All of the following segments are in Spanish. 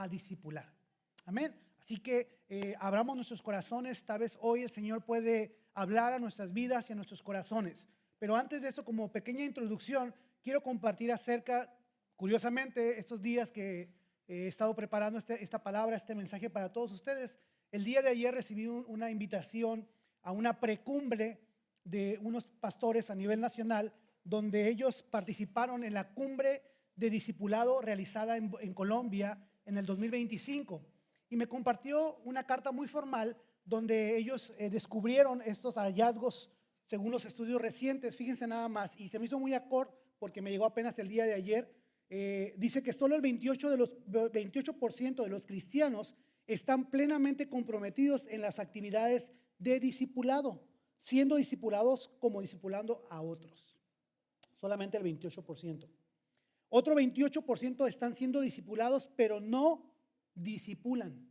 a discipular. Amén. Así que abramos nuestros corazones. Tal vez hoy el Señor puede hablar a nuestras vidas y a nuestros corazones. Pero antes de eso, como pequeña introducción, quiero compartir acerca, curiosamente, estos días que he estado preparando esta palabra, este mensaje para todos ustedes. El día de ayer recibí una invitación a una precumbre de unos pastores a nivel nacional, donde ellos participaron en la cumbre de discipulado realizada en Colombia en el 2025. Y me compartió una carta muy formal donde ellos descubrieron estos hallazgos según los estudios recientes. Fíjense nada más, y se me hizo muy acorde porque me llegó apenas el día de ayer. Dice que solo el 28% de los cristianos están plenamente comprometidos en las actividades de discipulado, siendo discipulados como discipulando a otros. Solamente el 28%. Otro 28% están siendo discipulados, pero no discipulan.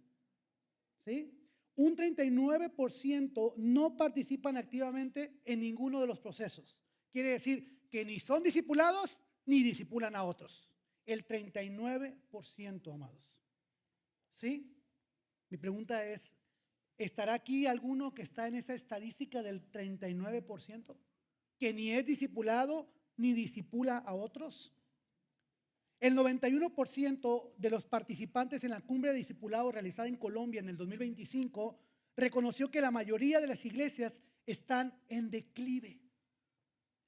¿Sí? Un 39% no participan activamente en ninguno de los procesos. Quiere decir que ni son discipulados ni discipulan a otros. El 39%, amados. ¿Sí? Mi pregunta es, ¿estará aquí alguno que está en esa estadística del 39%? Que ni es discipulado ni discipula a otros. El 91% de los participantes en la cumbre de discipulado realizada en Colombia en el 2025 reconoció que la mayoría de las iglesias están en declive.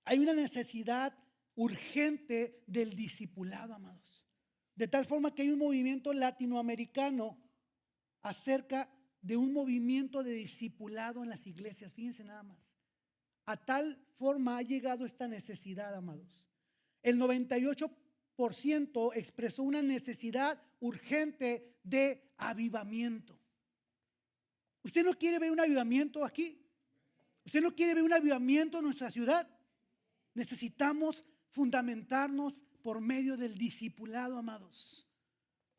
Hay una necesidad urgente del discipulado, amados. De tal forma que hay un movimiento latinoamericano acerca de un movimiento de discipulado en las iglesias. Fíjense nada más. A tal forma ha llegado esta necesidad, amados. El 98% expresó una necesidad urgente de avivamiento. ¿Usted no quiere ver un avivamiento aquí? ¿Usted no quiere ver un avivamiento en nuestra ciudad? Necesitamos fundamentarnos por medio del discipulado, amados.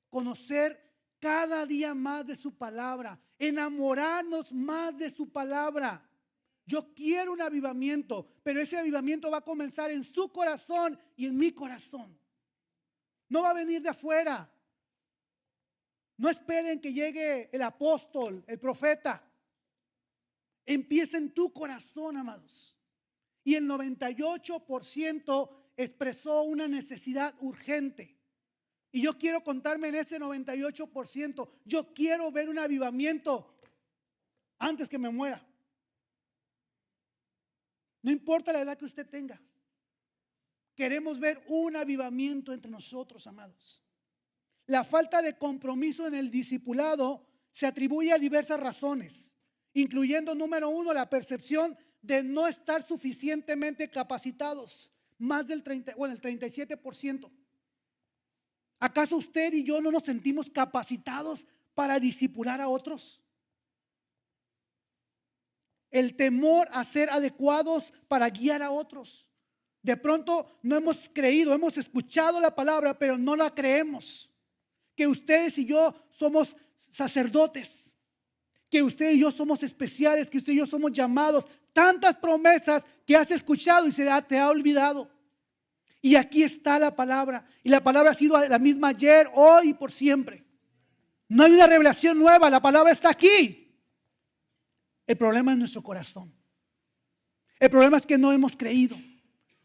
Conocer cada día más de su palabra, enamorarnos más de su palabra. Yo quiero un avivamiento, pero ese avivamiento va a comenzar en su corazón y en mi corazón. No va a venir de afuera. No esperen que llegue el apóstol, el profeta. Empieza en tu corazón, amados. Y el 98% expresó una necesidad urgente. Y yo quiero contarme en ese 98%. Yo quiero ver un avivamiento antes que me muera. No importa la edad que usted tenga. Queremos ver un avivamiento entre nosotros, amados. La falta de compromiso en el discipulado se atribuye a diversas razones, incluyendo, número uno, la percepción de no estar suficientemente capacitados. Más del 37%. ¿Acaso usted y yo no nos sentimos capacitados para discipular a otros? El temor a ser adecuados para guiar a otros. De pronto no hemos creído, hemos escuchado la palabra, pero no la creemos. Que ustedes y yo somos sacerdotes, que usted y yo somos especiales, que usted y yo somos llamados. Tantas promesas que has escuchado y te ha olvidado. Y aquí está la palabra. Y la palabra ha sido la misma ayer, hoy y por siempre. No hay una revelación nueva, la palabra está aquí. El problema es nuestro corazón. El problema es que no hemos creído.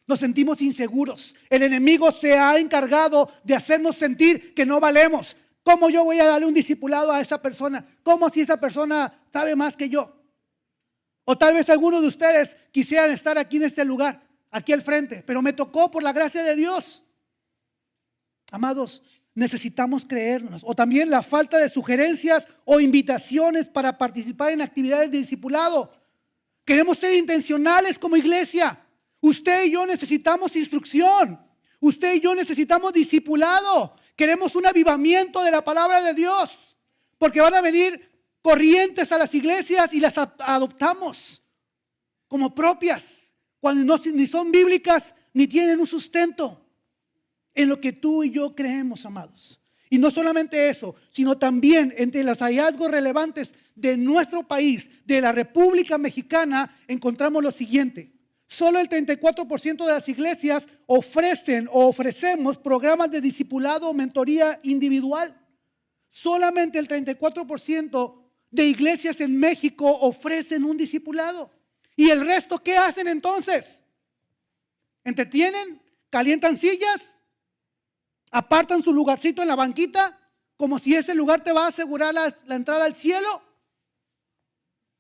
Nos sentimos inseguros. El enemigo se ha encargado de hacernos sentir que no valemos. ¿Cómo yo voy a darle un discipulado a esa persona? ¿Cómo si esa persona sabe más que yo? O tal vez algunos de ustedes quisieran estar aquí en este lugar, aquí al frente, pero me tocó por la gracia de Dios. Amados, necesitamos creernos. O también la falta de sugerencias o invitaciones para participar en actividades de discipulado. Queremos ser intencionales como iglesia. Usted y yo necesitamos instrucción. Usted y yo necesitamos discipulado. Queremos un avivamiento de la palabra de Dios. Porque van a venir corrientes a las iglesias y las adoptamos como propias, cuando ni son bíblicas ni tienen un sustento en lo que tú y yo creemos, amados. Y no solamente eso, sino también entre los hallazgos relevantes de nuestro país, de la República Mexicana, encontramos lo siguiente. Solo el 34% de las iglesias ofrecen o ofrecemos programas de discipulado o mentoría individual. solamente el 34% de iglesias en México ofrecen un discipulado. ¿Y el resto qué hacen entonces? ¿Entretienen? ¿Calientan sillas? ¿Apartan su lugarcito en la banquita? ¿Como si ese lugar te va a asegurar la entrada al cielo?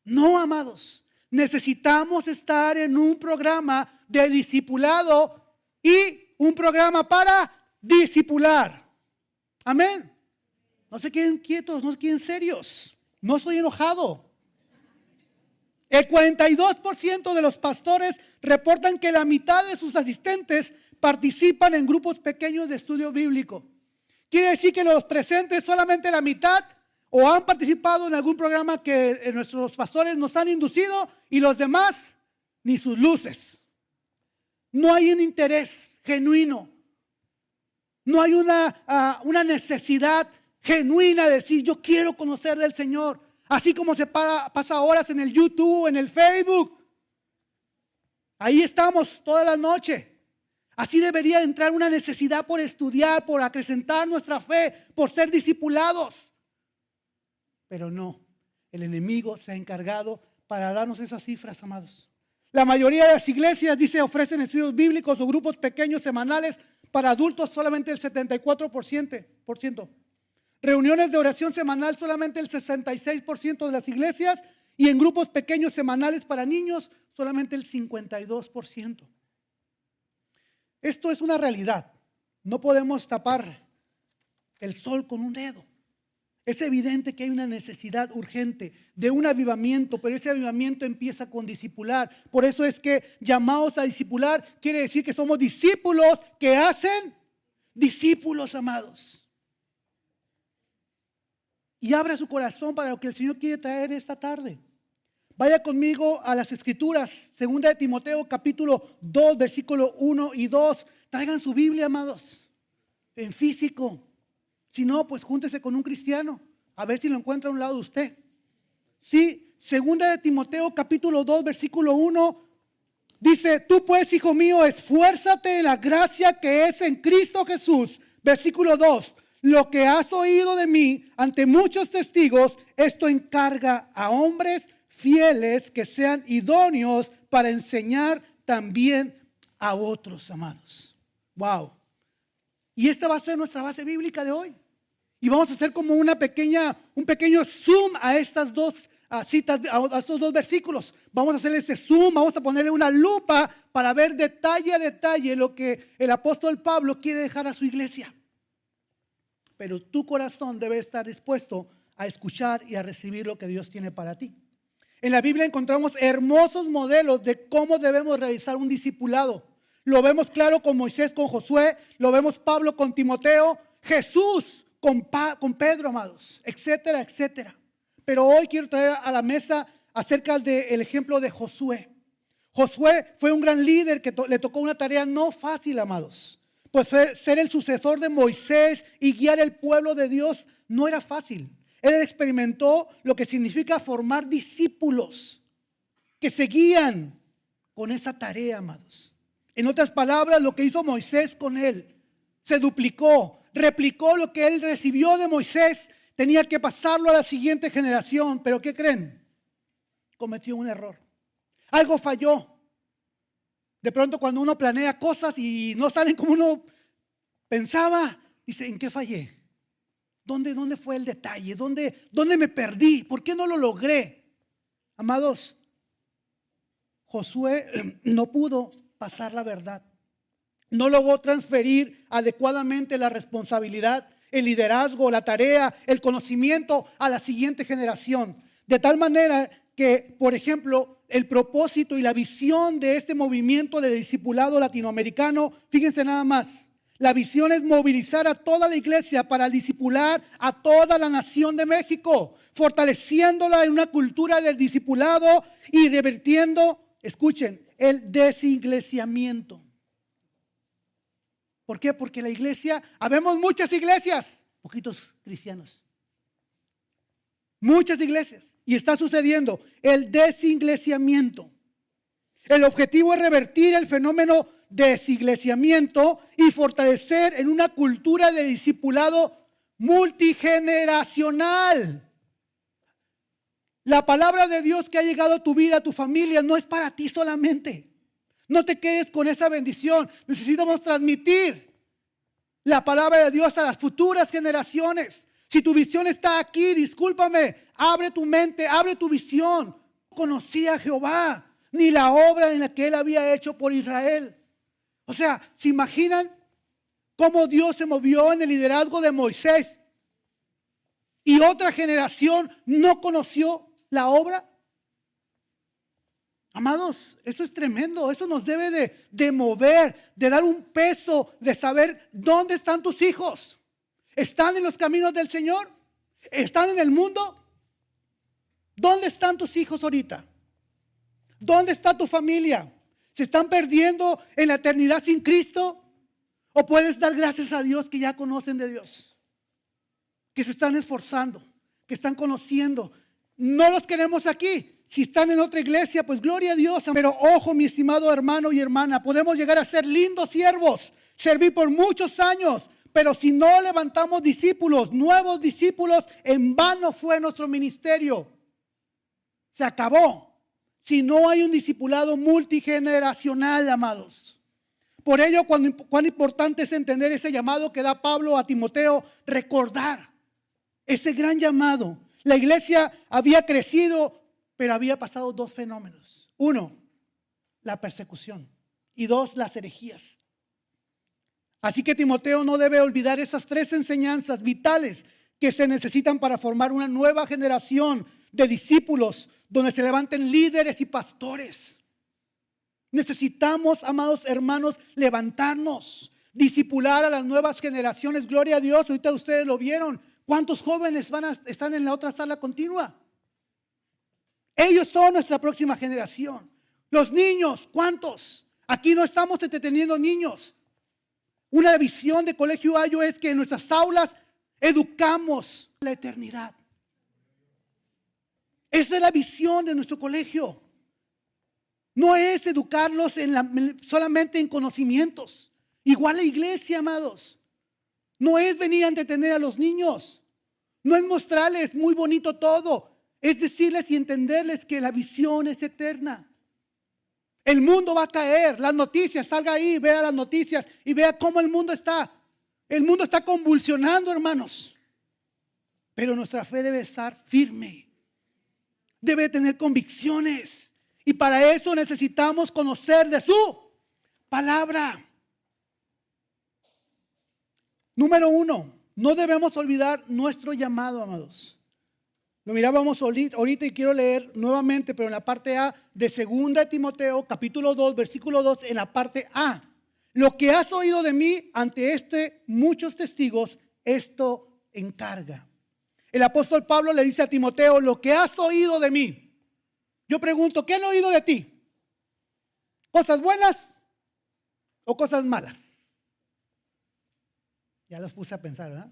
No, amados. Necesitamos estar en un programa de discipulado y un programa para discipular. Amén. No se queden quietos, no se queden serios. No estoy enojado. El 42% de los pastores reportan que la mitad de sus asistentes participan en grupos pequeños de estudio bíblico. Quiere decir que los presentes solamente la mitad o han participado en algún programa que nuestros pastores nos han inducido y los demás ni sus luces. No hay un interés genuino. No hay una necesidad genuina de decir yo quiero conocer del Señor. Así como se pasa horas en el YouTube, en el Facebook. Ahí estamos toda la noche. Así debería entrar una necesidad por estudiar, por acrecentar nuestra fe, por ser discipulados. Pero no, el enemigo se ha encargado para darnos esas cifras, amados. La mayoría de las iglesias, dice, ofrecen estudios bíblicos o grupos pequeños semanales para adultos, solamente el 74%. Reuniones de oración semanal, solamente el 66% de las iglesias. Y en grupos pequeños semanales para niños, solamente el 52%. Esto es una realidad. No podemos tapar el sol con un dedo. Es evidente que hay una necesidad urgente de un avivamiento, pero ese avivamiento empieza con discipular. Por eso es que llamados a discipular quiere decir que somos discípulos que hacen discípulos, amados. Y abra su corazón para lo que el Señor quiere traer esta tarde. Vaya conmigo a las Escrituras, 2 de Timoteo capítulo 2, versículo 1 y 2. Traigan su Biblia, amados, en físico. Si no, pues júntese con un cristiano, a ver si lo encuentra a un lado de usted. Sí, 2 de Timoteo capítulo 2, versículo 1, dice, tú pues, hijo mío, esfuérzate en la gracia que es en Cristo Jesús. Versículo 2, lo que has oído de mí ante muchos testigos, esto encarga a hombres fieles que sean idóneos para enseñar también a otros, amados. Wow. Y esta va a ser nuestra base bíblica de hoy. Y vamos a hacer como un pequeño zoom a estas dos citas, a estos dos versículos. Vamos a hacer ese zoom, vamos a ponerle una lupa para ver detalle a detalle lo que el apóstol Pablo quiere dejar a su iglesia. Pero tu corazón debe estar dispuesto a escuchar y a recibir lo que Dios tiene para ti. En la Biblia encontramos hermosos modelos de cómo debemos realizar un discipulado. Lo vemos claro con Moisés, con Josué, lo vemos Pablo con Timoteo, Jesús con Pedro, amados, etcétera, etcétera. Pero hoy quiero traer a la mesa acerca del ejemplo de Josué. Josué fue un gran líder que le tocó una tarea no fácil, amados. Pues ser el sucesor de Moisés y guiar el pueblo de Dios no era fácil. Él experimentó lo que significa formar discípulos que se guían con esa tarea, amados. En otras palabras, lo que hizo Moisés con él se duplicó, replicó lo que él recibió de Moisés, tenía que pasarlo a la siguiente generación. Pero ¿qué creen? Cometió un error. Algo falló. De pronto cuando uno planea cosas y no salen como uno pensaba, dice, ¿en qué fallé? ¿Dónde fue el detalle? ¿Dónde me perdí? ¿Por qué no lo logré? Amados, Josué no pudo pasar la verdad. No logró transferir adecuadamente la responsabilidad, el liderazgo, la tarea, el conocimiento a la siguiente generación. De tal manera que, por ejemplo, el propósito y la visión de este movimiento de discipulado latinoamericano, fíjense nada más. La visión es movilizar a toda la iglesia para discipular a toda la nación de México, fortaleciéndola en una cultura del discipulado y revirtiendo, escuchen, el desiglesiamiento. ¿Por qué? Porque la iglesia, habemos muchas iglesias, poquitos cristianos. Muchas iglesias. Y está sucediendo el desiglesiamiento. El objetivo es revertir el fenómeno de desiglesiamiento y fortalecer en una cultura de discipulado multigeneracional. La palabra de Dios que ha llegado a tu vida, a tu familia, no es para ti solamente. No te quedes con esa bendición. Necesitamos transmitir la palabra de Dios a las futuras generaciones. Si tu visión está aquí, discúlpame, abre tu mente, abre tu visión. No conocía a Jehová, ni la obra en la que Él había hecho por Israel. O sea, ¿se imaginan cómo Dios se movió en el liderazgo de Moisés y otra generación no conoció la obra? Amados, eso es tremendo. Eso nos debe de mover, de dar un peso, de saber dónde están tus hijos. ¿Están en los caminos del Señor? ¿Están en el mundo? ¿Dónde están tus hijos ahorita? ¿Dónde está tu familia? ¿Se están perdiendo en la eternidad sin Cristo? ¿O puedes dar gracias a Dios que ya conocen de Dios? Que se están esforzando, que están conociendo. No los queremos aquí. Si están en otra iglesia, pues gloria a Dios. Pero ojo, mi estimado hermano y hermana, podemos llegar a ser lindos siervos, servir por muchos años, pero si no levantamos discípulos, nuevos discípulos, en vano fue nuestro ministerio. Se acabó. Si no hay un discipulado multigeneracional, amados. Por ello, cuán importante es entender ese llamado que da Pablo a Timoteo, recordar ese gran llamado. La iglesia había crecido, pero había pasado dos fenómenos. Uno, la persecución. Y dos, las herejías. Así que Timoteo no debe olvidar esas tres enseñanzas vitales que se necesitan para formar una nueva generación de discípulos donde se levanten líderes y pastores. Necesitamos, amados hermanos, levantarnos, discipular a las nuevas generaciones. Gloria a Dios, ahorita ustedes lo vieron. ¿Cuántos jóvenes están en la otra sala continua? Ellos son nuestra próxima generación. Los niños, ¿cuántos? Aquí no estamos entreteniendo niños. Una visión de Colegio Ayo es que en nuestras aulas educamos la eternidad. Esa es la visión de nuestro colegio. No es educarlos solamente en conocimientos. Igual la iglesia, amados. No es venir a entretener a los niños. No es mostrarles muy bonito todo. Es decirles y entenderles que la visión es eterna. El mundo va a caer. Las noticias, salga ahí, vea las noticias y vea cómo el mundo está. El mundo está convulsionando, hermanos. Pero nuestra fe debe estar firme. Debe tener convicciones. Y para eso necesitamos conocer de su palabra. Número uno, no debemos olvidar nuestro llamado, amados. Lo mirábamos ahorita y quiero leer nuevamente, pero en la parte A de 2 Timoteo, capítulo 2, versículo 2, en la parte A. Lo que has oído de mí ante muchos testigos, esto encarga. El apóstol Pablo le dice a Timoteo, lo que has oído de mí. Yo pregunto, ¿qué han oído de ti? ¿Cosas buenas o cosas malas? Ya los puse a pensar, ¿verdad?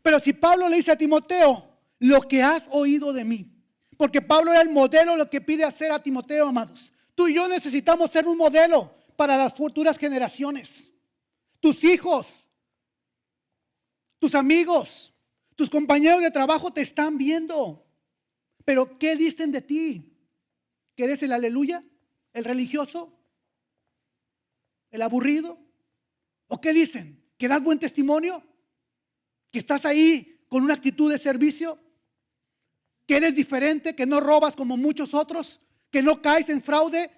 Pero si Pablo le dice a Timoteo, lo que has oído de mí, porque Pablo era el modelo, lo que pide hacer a Timoteo, amados. Tú y yo necesitamos ser un modelo para las futuras generaciones. Tus hijos, tus amigos, tus compañeros de trabajo te están viendo. Pero ¿qué dicen de ti? ¿Que eres el aleluya? ¿El religioso? ¿El aburrido? ¿O qué dicen? ¿Que das buen testimonio? ¿Que estás ahí con una actitud de servicio? ¿Que eres diferente? ¿Que no robas como muchos otros? ¿Que no caes en fraude?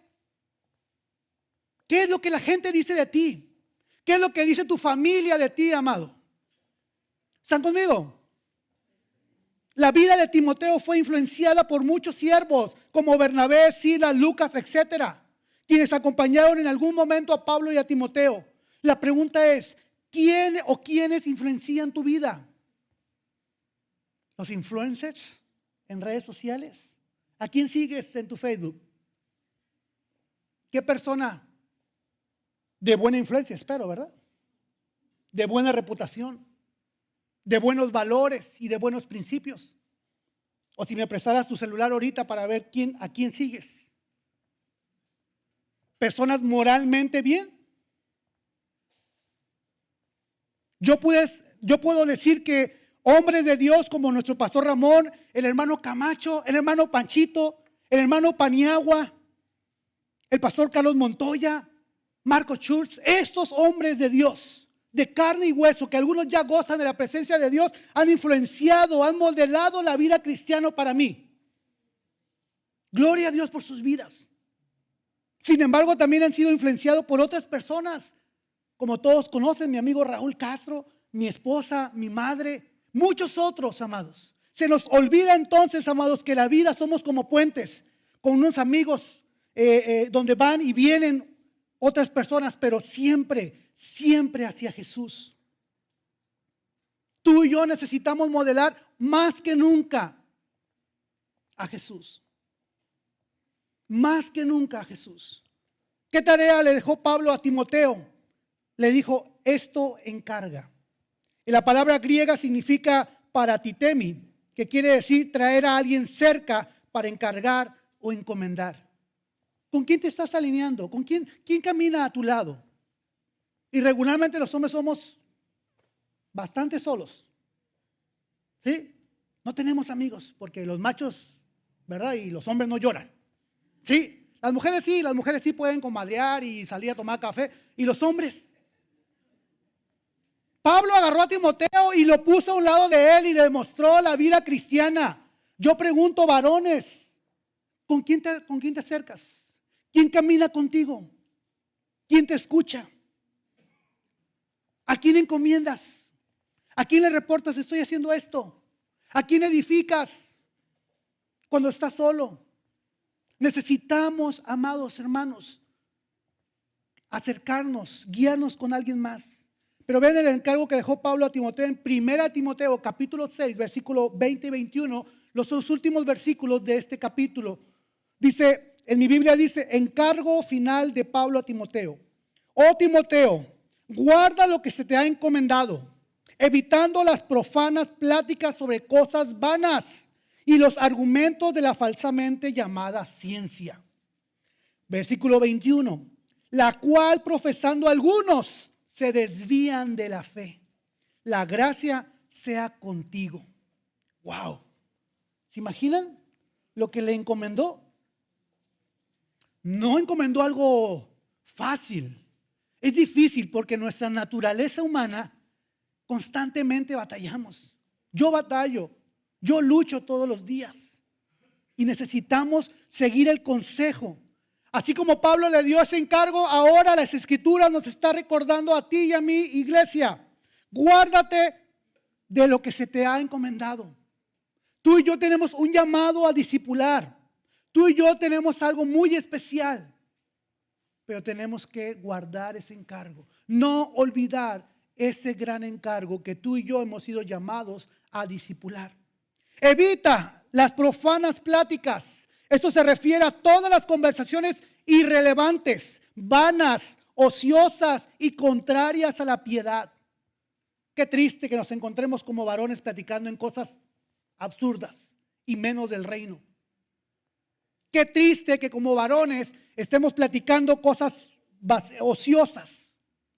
¿Qué es lo que la gente dice de ti? ¿Qué es lo que dice tu familia de ti, amado? ¿Están conmigo? La vida de Timoteo fue influenciada por muchos siervos como Bernabé, Silas, Lucas, etcétera, quienes acompañaron en algún momento a Pablo y a Timoteo. La pregunta es, ¿quién o quiénes influencian tu vida? ¿Los influencers en redes sociales? ¿A quién sigues en tu Facebook? ¿Qué persona de buena influencia, espero, verdad? De buena reputación, de buenos valores y de buenos principios. O si me prestaras tu celular ahorita para ver a quién sigues. Personas moralmente bien. Yo puedo decir que hombres de Dios como nuestro pastor Ramón, el hermano Camacho, el hermano Panchito, el hermano Paniagua, el pastor Carlos Montoya, Marco Schultz, estos hombres de Dios, de carne y hueso, que algunos ya gozan de la presencia de Dios, han influenciado, han modelado la vida cristiana para mí. Gloria a Dios por sus vidas. Sin embargo, también han sido influenciados por otras personas, como todos conocen, mi amigo Raúl Castro, mi esposa, mi madre, muchos otros, amados. Se nos olvida entonces, amados, que la vida somos como puentes, con unos amigos donde van y vienen otras personas, pero siempre, siempre hacia Jesús. Tú y yo necesitamos modelar más que nunca a Jesús. Más que nunca a Jesús. ¿Qué tarea le dejó Pablo a Timoteo? Le dijo, esto encarga. Y la palabra griega significa paratitemi, que quiere decir traer a alguien cerca para encargar o encomendar. ¿Con quién te estás alineando? ¿Con quién camina a tu lado? Y regularmente los hombres somos bastante solos. ¿Sí? No tenemos amigos porque los machos, ¿verdad? Y los hombres no lloran. ¿Sí? Las mujeres sí pueden comadrear y salir a tomar café. ¿Y los hombres? Pablo agarró a Timoteo y lo puso a un lado de él y le demostró la vida cristiana. Yo pregunto, varones, ¿con quién te acercas? ¿Quién camina contigo? ¿Quién te escucha? ¿A quién encomiendas? ¿A quién le reportas? Estoy haciendo esto. ¿A quién edificas cuando estás solo? Necesitamos, amados hermanos, acercarnos, guiarnos con alguien más. Pero vean el encargo que dejó Pablo a Timoteo en 1 Timoteo capítulo 6, versículo 20 y 21, los últimos versículos de este capítulo. Dice, en mi Biblia dice, encargo final de Pablo a Timoteo. Oh Timoteo, guarda lo que se te ha encomendado, evitando las profanas pláticas sobre cosas vanas y los argumentos de la falsamente llamada ciencia. Versículo 21, la cual profesando algunos se desvían de la fe. La gracia sea contigo. Wow. ¿Se imaginan lo que le encomendó? No encomendó algo fácil. Es difícil porque nuestra naturaleza humana constantemente batallamos. Yo batallo, yo lucho todos los días y necesitamos seguir el consejo. Así como Pablo le dio ese encargo, ahora las Escrituras nos está recordando a ti y a mi iglesia. Guárdate de lo que se te ha encomendado. Tú y yo tenemos un llamado a discipular. Tú y yo tenemos algo muy especial. Pero tenemos que guardar ese encargo. No olvidar ese gran encargo que tú y yo hemos sido llamados a discipular. Evita las profanas pláticas. Esto se refiere a todas las conversaciones irrelevantes, vanas, ociosas y contrarias a la piedad. Qué triste que nos encontremos como varones platicando en cosas absurdas y menos del reino. Qué triste que como varones estemos platicando cosas ociosas,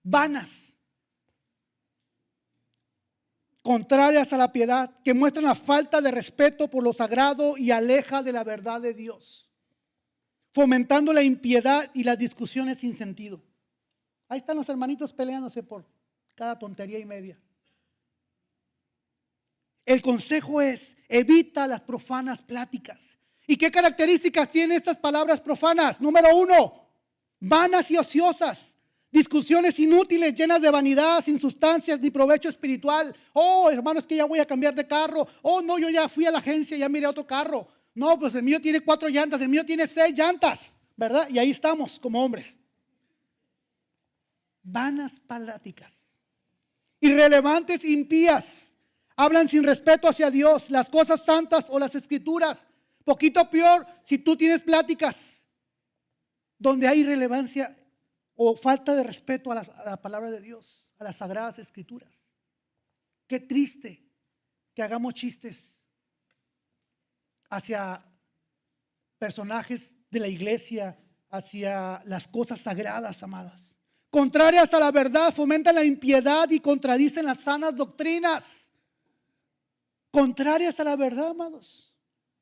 vanas, contrarias a la piedad, que muestran la falta de respeto por lo sagrado y aleja de la verdad de Dios, fomentando la impiedad y las discusiones sin sentido. Ahí están los hermanitos peleándose por cada tontería y media. El consejo es, evita las profanas pláticas. ¿Y qué características tienen estas palabras profanas? Número 1, vanas y ociosas. Discusiones inútiles, llenas de vanidad, sin sustancias ni provecho espiritual. Oh, hermano, es que ya voy a cambiar de carro. Oh, no, yo ya fui a la agencia y ya miré otro carro. No, pues el mío tiene 4 llantas, el mío tiene 6 llantas, ¿verdad? Y ahí estamos como hombres. Vanas pláticas. Irrelevantes, impías. Hablan sin respeto hacia Dios, las cosas santas o las escrituras. Poquito peor si tú tienes pláticas donde hay irrelevancia o falta de respeto a la palabra de Dios, a las sagradas escrituras. Qué triste que hagamos chistes hacia personajes de la iglesia, hacia las cosas sagradas, amadas. contrarias a la verdad, fomentan la impiedad y contradicen las sanas doctrinas. Contrarias a la verdad, amados.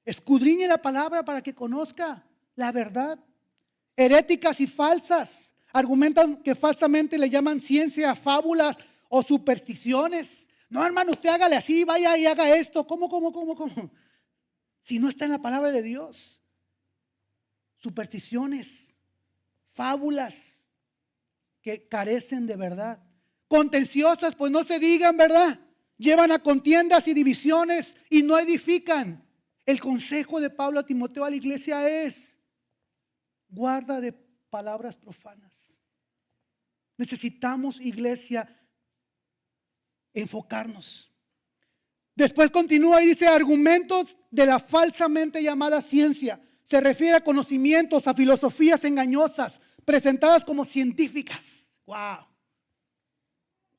Escudriñe la palabra para que conozca la verdad. Heréticas y falsas. Argumentan que falsamente le llaman ciencia a fábulas o supersticiones. No, hermano, usted hágale así, vaya y haga esto. ¿Cómo? Si no está en la palabra de Dios. Supersticiones, fábulas que carecen de verdad. Contenciosas, pues no se digan, ¿verdad? Llevan a contiendas y divisiones y no edifican. El consejo de Pablo a Timoteo a la iglesia es: guarda de palabras profanas. Necesitamos, iglesia, enfocarnos. Después continúa y dice: argumentos de la falsamente llamada ciencia. Se refiere a conocimientos, a filosofías engañosas, presentadas como científicas. ¡Wow!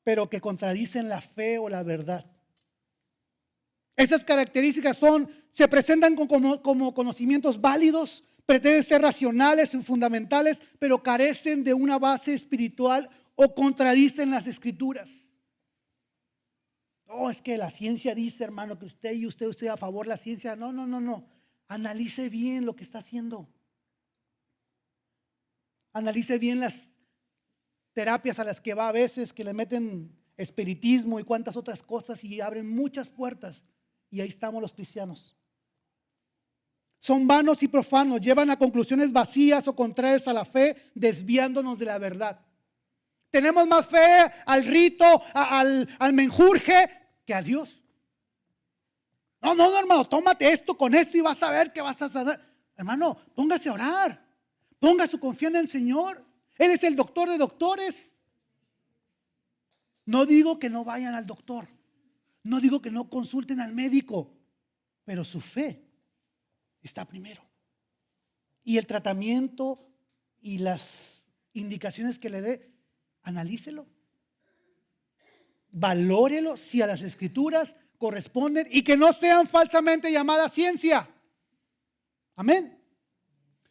Pero que contradicen la fe o la verdad. Esas características se presentan como conocimientos válidos, pretenden ser racionales y fundamentales, pero carecen de una base espiritual o contradicen las escrituras. Oh, es que la ciencia dice, hermano, que usted a favor de la ciencia. No. Analice bien lo que está haciendo. Analice bien las terapias a las que va a veces, que le meten espiritismo y cuantas otras cosas y abren muchas puertas. Y ahí estamos los cristianos. Son vanos y profanos, llevan a conclusiones vacías o contrarias a la fe, desviándonos de la verdad. Tenemos más fe al rito, al menjurje, que a Dios. No, hermano, tómate esto con esto y vas a ver que vas a saber. Hermano, póngase a orar. Ponga su confianza en el Señor. Él es el doctor de doctores. No digo que no vayan al doctor. No digo que no consulten al médico. Pero su fe está primero. Y el tratamiento y las indicaciones que le dé, analícelo. Valórelo si a las escrituras corresponden y que no sean falsamente llamadas ciencia. Amén.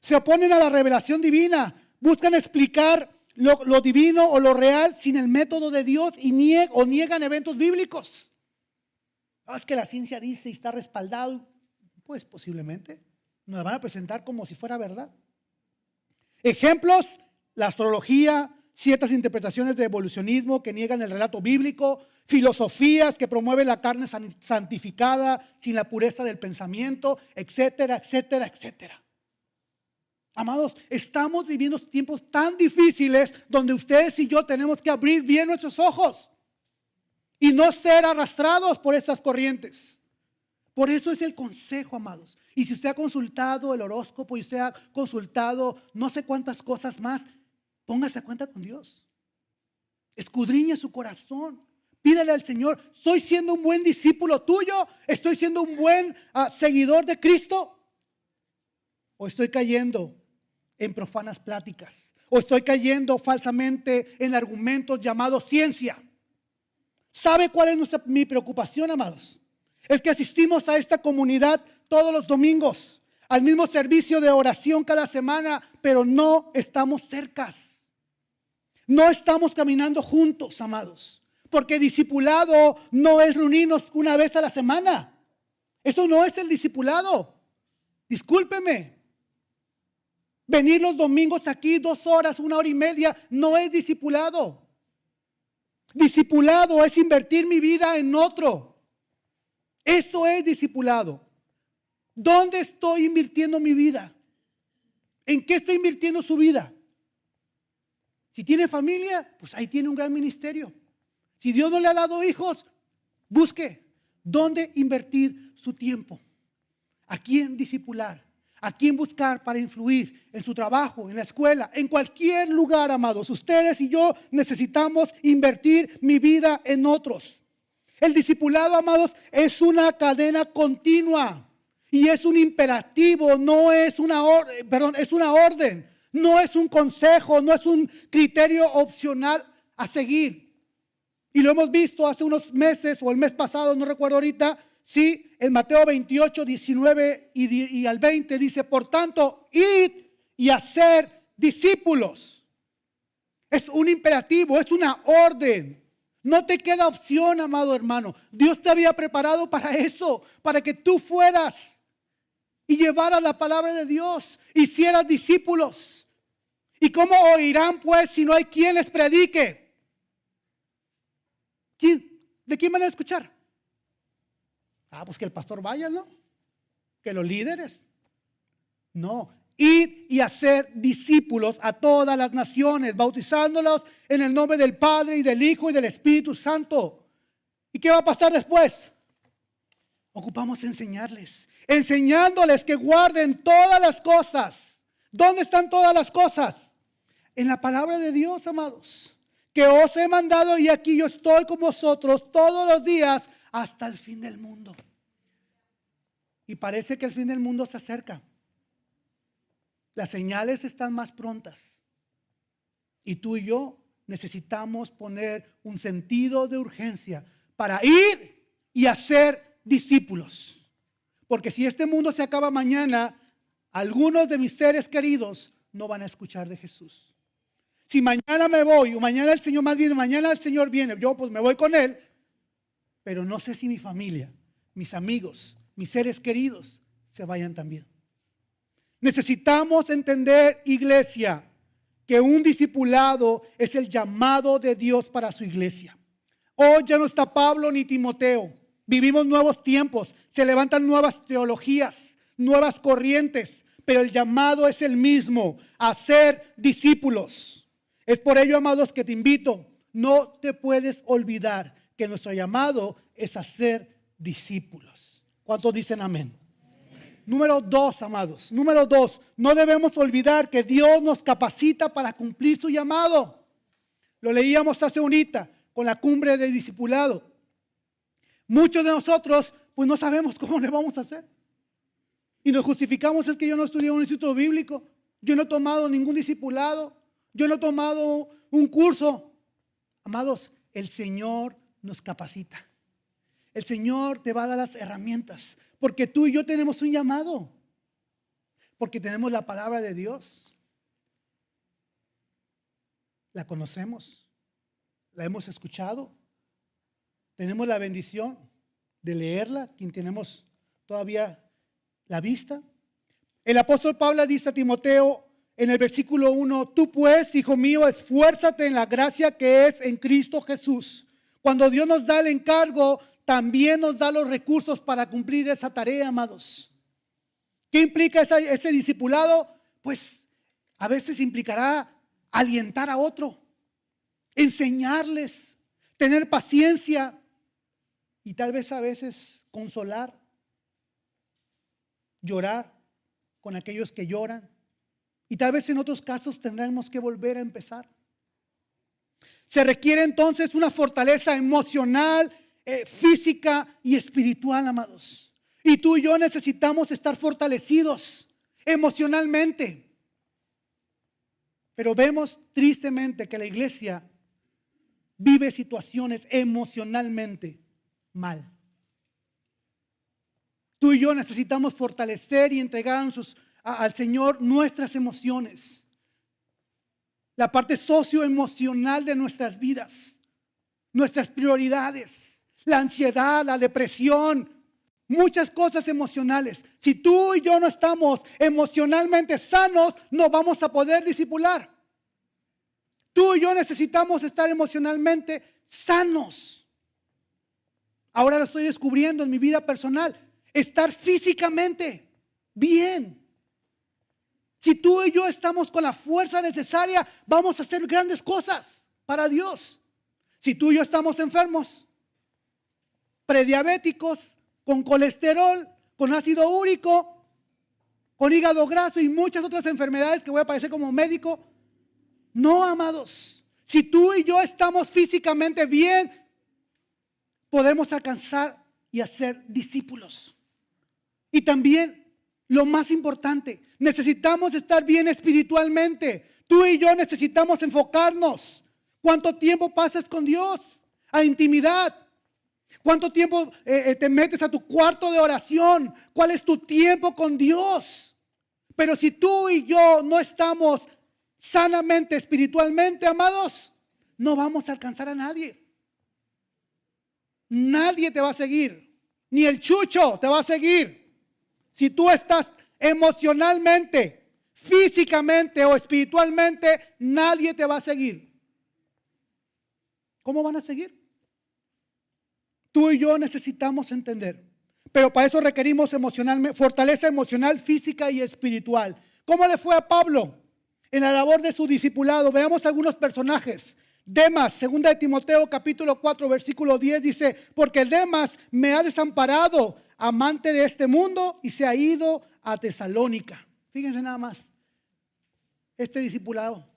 Se oponen a la revelación divina, buscan explicar lo divino o lo real sin el método de Dios y niegan eventos bíblicos. Es que la ciencia dice y está respaldado. Pues posiblemente nos la van a presentar como si fuera verdad. Ejemplos: la astrología, ciertas interpretaciones de evolucionismo que niegan el relato bíblico, filosofías que promueven la carne santificada sin la pureza del pensamiento, etcétera. Amados, estamos viviendo tiempos tan difíciles donde ustedes y yo tenemos que abrir bien nuestros ojos y no ser arrastrados por esas corrientes. Por eso es el consejo, amados. Y si usted ha consultado el horóscopo y usted ha consultado no sé cuántas cosas más, póngase a cuenta con Dios. Escudriñe su corazón. Pídele al Señor: ¿estoy siendo un buen discípulo tuyo? ¿Estoy siendo un buen seguidor de Cristo? ¿O estoy cayendo en profanas pláticas? ¿O estoy cayendo falsamente en argumentos llamados ciencia? ¿Sabe cuál es mi preocupación, amados? Es que asistimos a esta comunidad todos los domingos, al mismo servicio de oración cada semana, pero no estamos cercas. No estamos caminando juntos, amados. Porque discipulado no es reunirnos una vez a la semana. Eso no es el discipulado. Discúlpeme. Venir los domingos aquí 2 horas, 1 hora y media, no es discipulado. Discipulado es invertir mi vida en otro. Eso es discipulado. ¿Dónde estoy invirtiendo mi vida? ¿En qué está invirtiendo su vida? Si tiene familia, pues ahí tiene un gran ministerio. Si Dios no le ha dado hijos, busque dónde invertir su tiempo. ¿A quién discipular? ¿A quién buscar para influir en su trabajo, en la escuela, en cualquier lugar, amados? Ustedes y yo necesitamos invertir mi vida en otros. El discipulado, amados, es una cadena continua y es un imperativo, no es una orden, es una orden, no es un consejo, no es un criterio opcional a seguir. Y lo hemos visto hace unos meses o el mes pasado, no recuerdo ahorita, sí, en Mateo 28, 19 y al 20 dice: por tanto, id y hacer discípulos. Es un imperativo, es una orden. No te queda opción, amado hermano. Dios te había preparado para eso, para que tú fueras y llevaras la palabra de Dios, hicieras discípulos. ¿Y cómo oirán pues si no hay quien les predique? ¿De quién van a escuchar? Pues que el pastor vaya, ¿no? Que los líderes. No, ir y hacer discípulos a todas las naciones, bautizándolos en el nombre del Padre y del Hijo y del Espíritu Santo. ¿Y qué va a pasar después? Ocupamos enseñarles, enseñándoles que guarden todas las cosas. ¿Dónde están todas las cosas? En la palabra de Dios, amados. Que os he mandado y aquí yo estoy con vosotros todos los días hasta el fin del mundo. Y parece que el fin del mundo se acerca. Las señales están más prontas. Y tú y yo necesitamos poner un sentido de urgencia para ir y hacer discípulos. Porque si este mundo se acaba mañana, algunos de mis seres queridos no van a escuchar de Jesús. Si mañana me voy, o mañana el Señor mañana el Señor viene, yo pues me voy con Él, pero no sé si mi familia, mis amigos, mis seres queridos se vayan también. Necesitamos entender, iglesia, que un discipulado es el llamado de Dios para su iglesia. Hoy ya no está Pablo ni Timoteo. Vivimos nuevos tiempos, se levantan nuevas teologías, nuevas corrientes, pero el llamado es el mismo, a ser discípulos. Es por ello, amados, que te invito, no te puedes olvidar que nuestro llamado es a ser discípulos. ¿Cuántos dicen amén? Número 2, amados. Número 2, no debemos olvidar que Dios nos capacita para cumplir su llamado. Lo leíamos hace unita con la cumbre de discipulado. Muchos de nosotros pues no sabemos cómo le vamos a hacer. Y nos justificamos, es que yo no estudié en un instituto bíblico, yo no he tomado ningún discipulado, yo no he tomado un curso. Amados, el Señor nos capacita. El Señor te va a dar las herramientas, porque tú y yo tenemos un llamado, porque tenemos la palabra de Dios. La conocemos, la hemos escuchado, tenemos la bendición de leerla, quien tenemos todavía la vista. El apóstol Pablo dice a Timoteo en el versículo 1, tú pues, hijo mío, esfuérzate en la gracia que es en Cristo Jesús. Cuando Dios nos da el encargo, también nos da los recursos para cumplir esa tarea, amados. ¿Qué implica ese discipulado? Pues a veces implicará alientar a otro, enseñarles, tener paciencia y tal vez a veces consolar, llorar con aquellos que lloran. Y tal vez en otros casos tendremos que volver a empezar. Se requiere entonces una fortaleza emocional, física y espiritual, amados. Y tú y yo necesitamos estar fortalecidos emocionalmente. Pero vemos tristemente que la iglesia vive situaciones emocionalmente mal. Tú y yo necesitamos fortalecer y entregar al Señor nuestras emociones. La parte socioemocional de nuestras vidas, nuestras prioridades, la ansiedad, la depresión, muchas cosas emocionales. Si tú y yo no estamos emocionalmente sanos, no vamos a poder discipular. Tú y yo necesitamos estar emocionalmente sanos. Ahora lo estoy descubriendo en mi vida personal. Estar físicamente bien. Si tú y yo estamos con la fuerza necesaria, vamos a hacer grandes cosas para Dios. Si tú y yo estamos enfermos, prediabéticos, con colesterol, con ácido úrico, con hígado graso y muchas otras enfermedades que voy a padecer como médico, no, amados. Si tú y yo estamos físicamente bien, podemos alcanzar y hacer discípulos. Y también, lo más importante, necesitamos estar bien espiritualmente. Tú y yo necesitamos enfocarnos. ¿Cuánto tiempo pasas con Dios? A intimidad. ¿Cuánto tiempo te metes a tu cuarto de oración? ¿Cuál es tu tiempo con Dios? Pero si tú y yo no estamos sanamente, espiritualmente, amados, no vamos a alcanzar a nadie. Nadie te va a seguir, ni el chucho te va a seguir. Si tú estás emocionalmente, físicamente o espiritualmente, nadie te va a seguir. ¿Cómo van a seguir? Tú y yo necesitamos entender, pero para eso requerimos fortaleza emocional, física y espiritual. ¿Cómo le fue a Pablo en la labor de su discipulado? Veamos algunos personajes. Demas, 2 de Timoteo capítulo 4 versículo 10 dice: porque Demas me ha desamparado, amante de este mundo, y se ha ido a Tesalónica. Fíjense nada más, este discipulado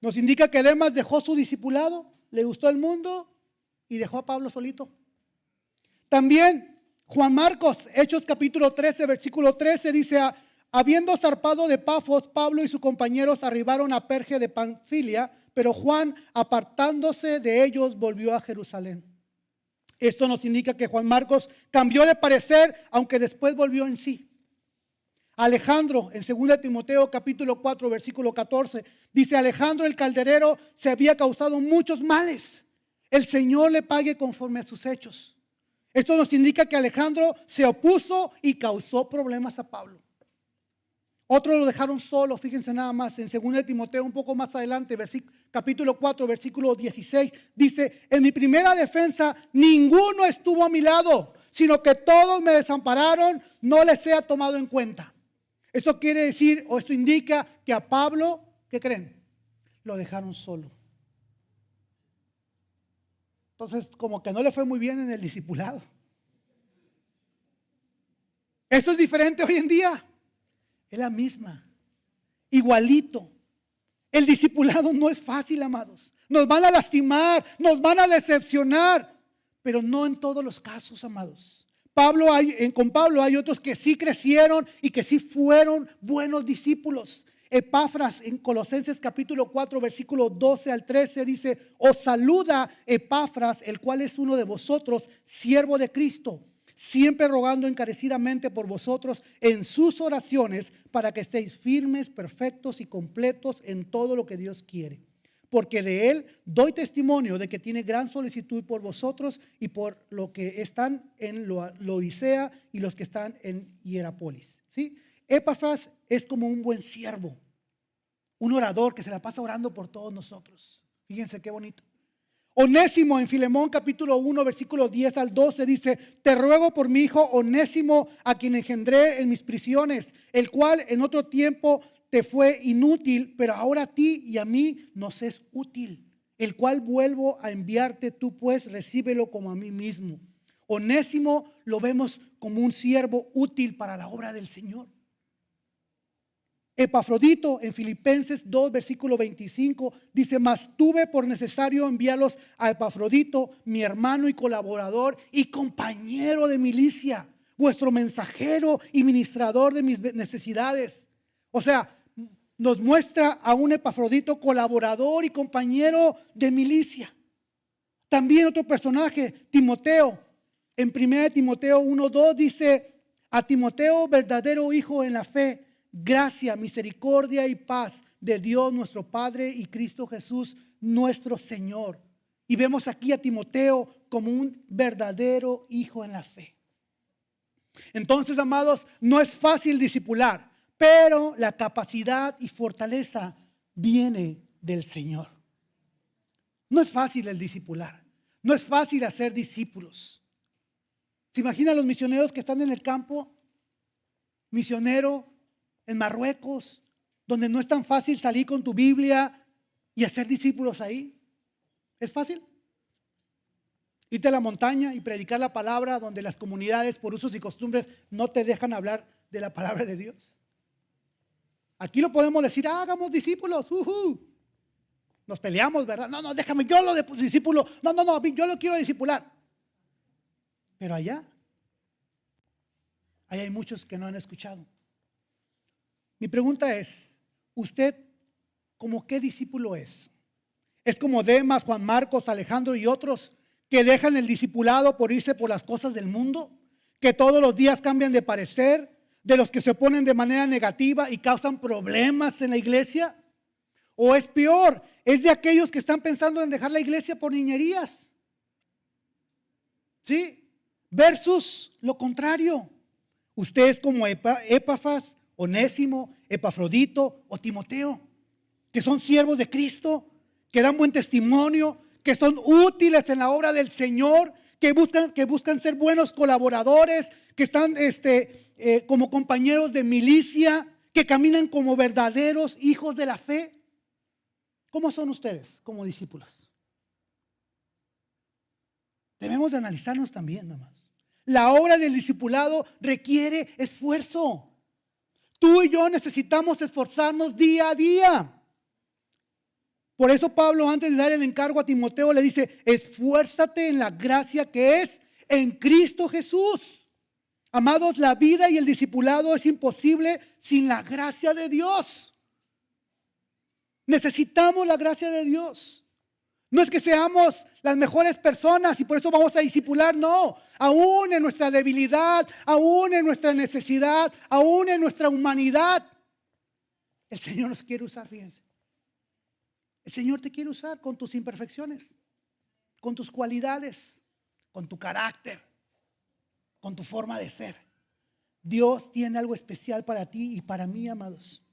nos indica que Demas dejó su discipulado, le gustó el mundo y dejó a Pablo solito. También Juan Marcos, Hechos capítulo 13 versículo 13 dice: habiendo zarpado de Pafos, Pablo y sus compañeros arribaron a Perge de Panfilia, pero Juan, apartándose de ellos, volvió a Jerusalén. Esto nos indica que Juan Marcos cambió de parecer, aunque después volvió en sí. Alejandro, en 2 de Timoteo capítulo 4 versículo 14, dice: Alejandro el calderero se había causado muchos males. El Señor le pague conforme a sus hechos. Esto nos indica que Alejandro se opuso y causó problemas a Pablo. Otros lo dejaron solo, fíjense nada más, en 2 de Timoteo, un poco más adelante, capítulo 4, versículo 16, dice: en mi primera defensa ninguno estuvo a mi lado, sino que todos me desampararon, no les he tomado en cuenta. Esto quiere decir, o esto indica que a Pablo, ¿qué creen? Lo dejaron solo. Entonces, como que no le fue muy bien en el discipulado. Eso es diferente hoy en día. Es la misma, igualito. El discipulado no es fácil, amados. Nos van a lastimar, nos van a decepcionar, pero no en todos los casos, amados. Con Pablo hay otros que sí crecieron y que sí fueron buenos discípulos. Epafras, en Colosenses capítulo 4 versículo 12 al 13 dice: os saluda Epafras, el cual es uno de vosotros, siervo de Cristo, siempre rogando encarecidamente por vosotros en sus oraciones, para que estéis firmes, perfectos y completos en todo lo que Dios quiere. Porque de él doy testimonio de que tiene gran solicitud por vosotros y por los que están en Laodicea y los que están en Hierápolis. ¿Sí? Epafras es como un buen siervo, un orador que se la pasa orando por todos nosotros. Fíjense qué bonito. Onésimo, en Filemón capítulo 1 versículos 10 al 12 dice: te ruego por mi hijo Onésimo, a quien engendré en mis prisiones, el cual en otro tiempo te fue inútil, pero ahora a ti y a mí nos es útil, el cual vuelvo a enviarte, tú pues recíbelo como a mí mismo. Onésimo lo vemos como un siervo útil para la obra del Señor. Epafrodito, en Filipenses 2 versículo 25 dice: mas tuve por necesario enviarlos a Epafrodito, mi hermano y colaborador y compañero de milicia, vuestro mensajero y ministrador de mis necesidades. O sea, nos muestra a un Epafrodito colaborador y compañero de milicia. También otro personaje, Timoteo, en 1 Timoteo 1:2 dice: a Timoteo, verdadero hijo en la fe, gracia, misericordia y paz de Dios nuestro Padre y Cristo Jesús nuestro Señor. Y vemos aquí a Timoteo como un verdadero hijo en la fe. Entonces, amados, no es fácil discipular, pero la capacidad y fortaleza viene del Señor. No es fácil el discipular, no es fácil hacer discípulos. ¿Se imaginan los misioneros que están en el campo? Misionero en Marruecos, donde no es tan fácil salir con tu Biblia y hacer discípulos ahí. ¿Es fácil? Irte a la montaña y predicar la palabra, donde las comunidades por usos y costumbres no te dejan hablar de la palabra de Dios. Aquí lo podemos decir: hagamos discípulos. Nos peleamos, ¿verdad? No, déjame, yo lo de discípulo. No, yo lo quiero discipular. Pero allá hay muchos que no han escuchado. Mi pregunta es: ¿usted como qué discípulo es? ¿Es como Demas, Juan Marcos, Alejandro y otros que dejan el discipulado por irse por las cosas del mundo? ¿Que todos los días cambian de parecer? ¿De los que se oponen de manera negativa y causan problemas en la iglesia? O es peor, es de aquellos que están pensando en dejar la iglesia por niñerías. ¿Sí? Versus lo contrario. Ustedes como Epafras, Onésimo, Epafrodito o Timoteo, que son siervos de Cristo, que dan buen testimonio, que son útiles en la obra del Señor, que buscan ser buenos colaboradores, que están como compañeros de milicia, que caminan como verdaderos hijos de la fe. ¿Cómo son ustedes como discípulos? Debemos de analizarnos también, nada más. La obra del discipulado requiere esfuerzo. Tú y yo necesitamos esforzarnos día a día. Por eso Pablo, antes de dar el encargo a Timoteo, le dice: esfuérzate en la gracia que es en Cristo Jesús. Amados, la vida y el discipulado es imposible sin la gracia de Dios. Necesitamos la gracia de Dios. No es que seamos las mejores personas y por eso vamos a discipular, no. Aún en nuestra debilidad, aún en nuestra necesidad, aún en nuestra humanidad, el Señor nos quiere usar, fíjense. El Señor te quiere usar con tus imperfecciones, con tus cualidades, con tu carácter, con tu forma de ser. Dios tiene algo especial para ti y para mí, amados.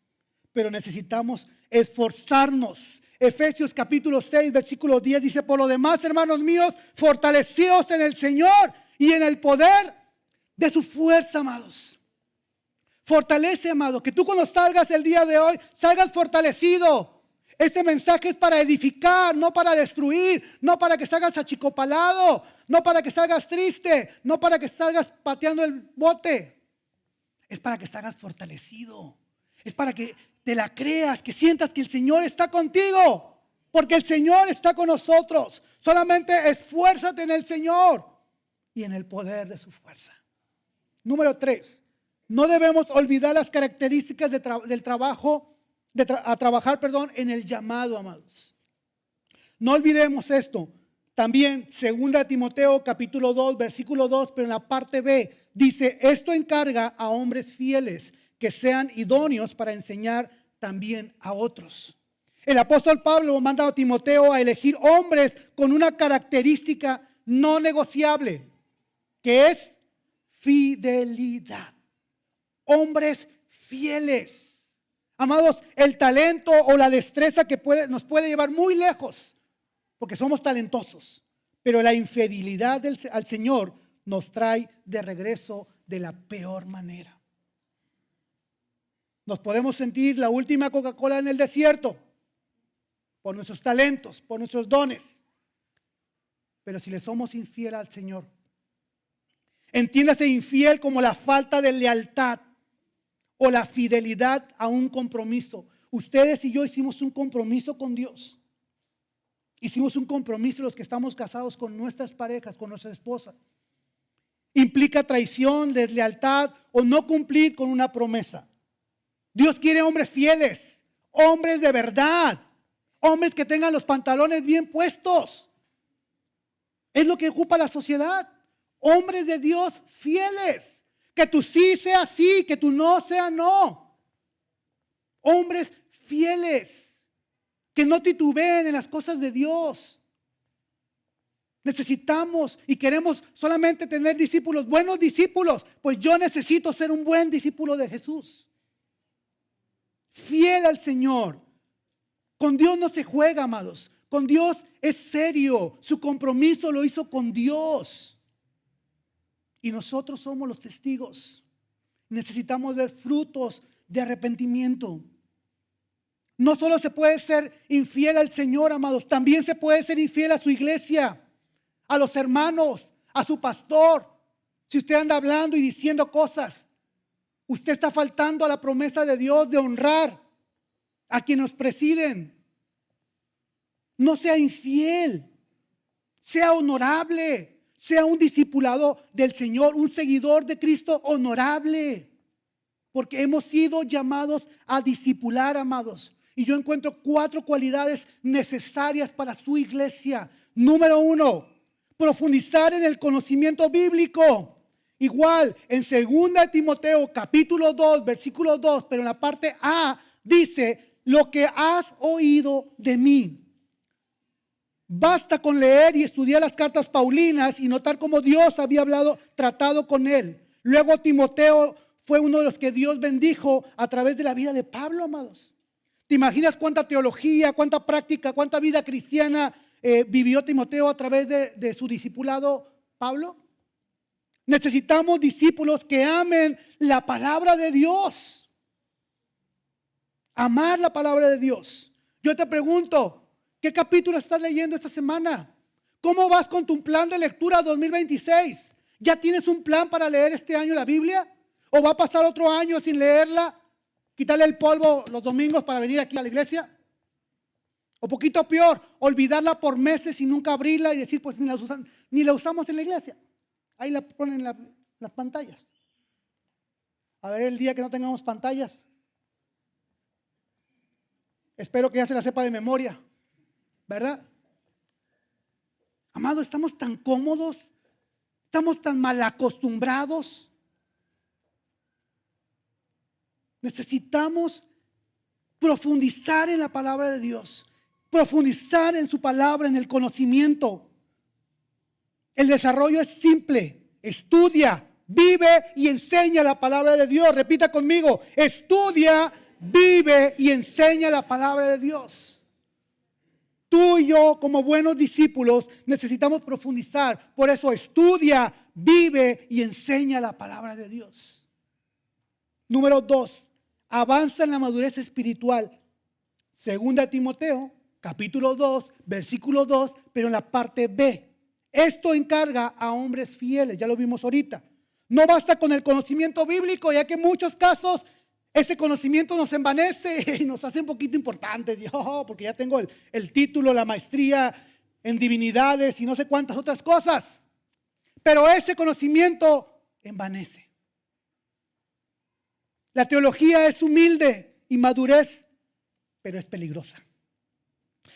Pero necesitamos esforzarnos. Efesios capítulo 6, versículo 10 dice: por lo demás, hermanos míos, fortaleceos en el Señor y en el poder de su fuerza, amados. Fortalece, amado, que tú cuando salgas el día de hoy, salgas fortalecido. Este mensaje es para edificar, no para destruir, no para que salgas achicopalado, no para que salgas triste, no para que salgas pateando el bote. Es para que salgas fortalecido. Es para que te la creas, que sientas que el Señor está contigo, porque el Señor está con nosotros. Solamente esfuérzate en el Señor y en el poder de su fuerza. Número 3, no debemos olvidar las características del trabajo, trabajar en el llamado, amados. No olvidemos esto. También 2 Timoteo capítulo 2, versículo 2, pero en la parte B dice: esto encarga a hombres fieles que sean idóneos para enseñar también a otros. El apóstol Pablo manda a Timoteo a elegir hombres con una característica no negociable, que es fidelidad. Hombres fieles. Amados, el talento o la destreza que nos puede llevar muy lejos, porque somos talentosos, pero la infidelidad al Señor nos trae de regreso de la peor manera. Nos podemos sentir la última Coca-Cola en el desierto por nuestros talentos, por nuestros dones. Pero si le somos infiel al Señor, entiéndase infiel como la falta de lealtad o la fidelidad a un compromiso. Ustedes y yo hicimos un compromiso con Dios. Hicimos un compromiso los que estamos casados con nuestras parejas, con nuestras esposas. Implica traición, deslealtad o no cumplir con una promesa. Dios quiere hombres fieles, hombres de verdad, hombres que tengan los pantalones bien puestos. Es lo que ocupa la sociedad. Hombres de Dios fieles. Que tu sí sea sí, que tu no sea no. Hombres fieles, que no titubeen en las cosas de Dios. Necesitamos y queremos solamente tener discípulos, buenos discípulos. Pues yo necesito ser un buen discípulo de Jesús. Fiel al Señor. Con Dios no se juega, amados. Con Dios es serio. Su compromiso lo hizo con Dios. Y nosotros somos los testigos. Necesitamos ver frutos de arrepentimiento. No solo se puede ser infiel al Señor, amados. También se puede ser infiel a su iglesia, a los hermanos, a su pastor. Si usted anda hablando y diciendo cosas, usted está faltando a la promesa de Dios de honrar a quienes nos presiden. No sea infiel, sea honorable, sea un discipulado del Señor, un seguidor de Cristo honorable. Porque hemos sido llamados a discipular, amados. Y yo encuentro 4 cualidades necesarias para su iglesia. Número 1, profundizar en el conocimiento bíblico. Igual, en 2 Timoteo capítulo 2, versículo 2, pero en la parte A dice: lo que has oído de mí. Basta con leer y estudiar las cartas paulinas y notar cómo Dios había tratado con él. Luego Timoteo fue uno de los que Dios bendijo a través de la vida de Pablo, amados. ¿Te imaginas cuánta teología, cuánta práctica, cuánta vida cristiana vivió Timoteo a través de su discipulado Pablo? Necesitamos discípulos que amen la palabra de Dios. Amar la palabra de Dios. Yo te pregunto, ¿qué capítulo estás leyendo esta semana? ¿Cómo vas con tu plan de lectura 2026? ¿Ya tienes un plan para leer este año la Biblia? ¿O va a pasar otro año sin leerla? ¿Quitarle el polvo los domingos para venir aquí a la iglesia? O poquito peor, olvidarla por meses y nunca abrirla y decir, pues ni la usamos en la iglesia. Ahí la ponen las pantallas. A ver el día que no tengamos pantallas. Espero que ya se la sepa de memoria, ¿verdad? Amado, estamos tan cómodos, estamos tan mal acostumbrados. Necesitamos profundizar en la palabra de Dios, profundizar en su palabra, en el conocimiento. El desarrollo es simple: estudia, vive y enseña la palabra de Dios. Repita conmigo: estudia, vive y enseña la palabra de Dios. Tú y yo, como buenos discípulos, necesitamos profundizar. Por eso estudia, vive y enseña la palabra de Dios. Número 2, avanza en la madurez espiritual. Segunda Timoteo, capítulo 2, versículo 2, pero en la parte B. Esto encarga a hombres fieles, ya lo vimos ahorita. No basta con el conocimiento bíblico, ya que en muchos casos ese conocimiento nos envanece y nos hace un poquito importantes. Porque ya tengo el título, la maestría en divinidades y no sé cuántas otras cosas. Pero ese conocimiento envanece. La teología es humilde y madurez, pero es peligrosa.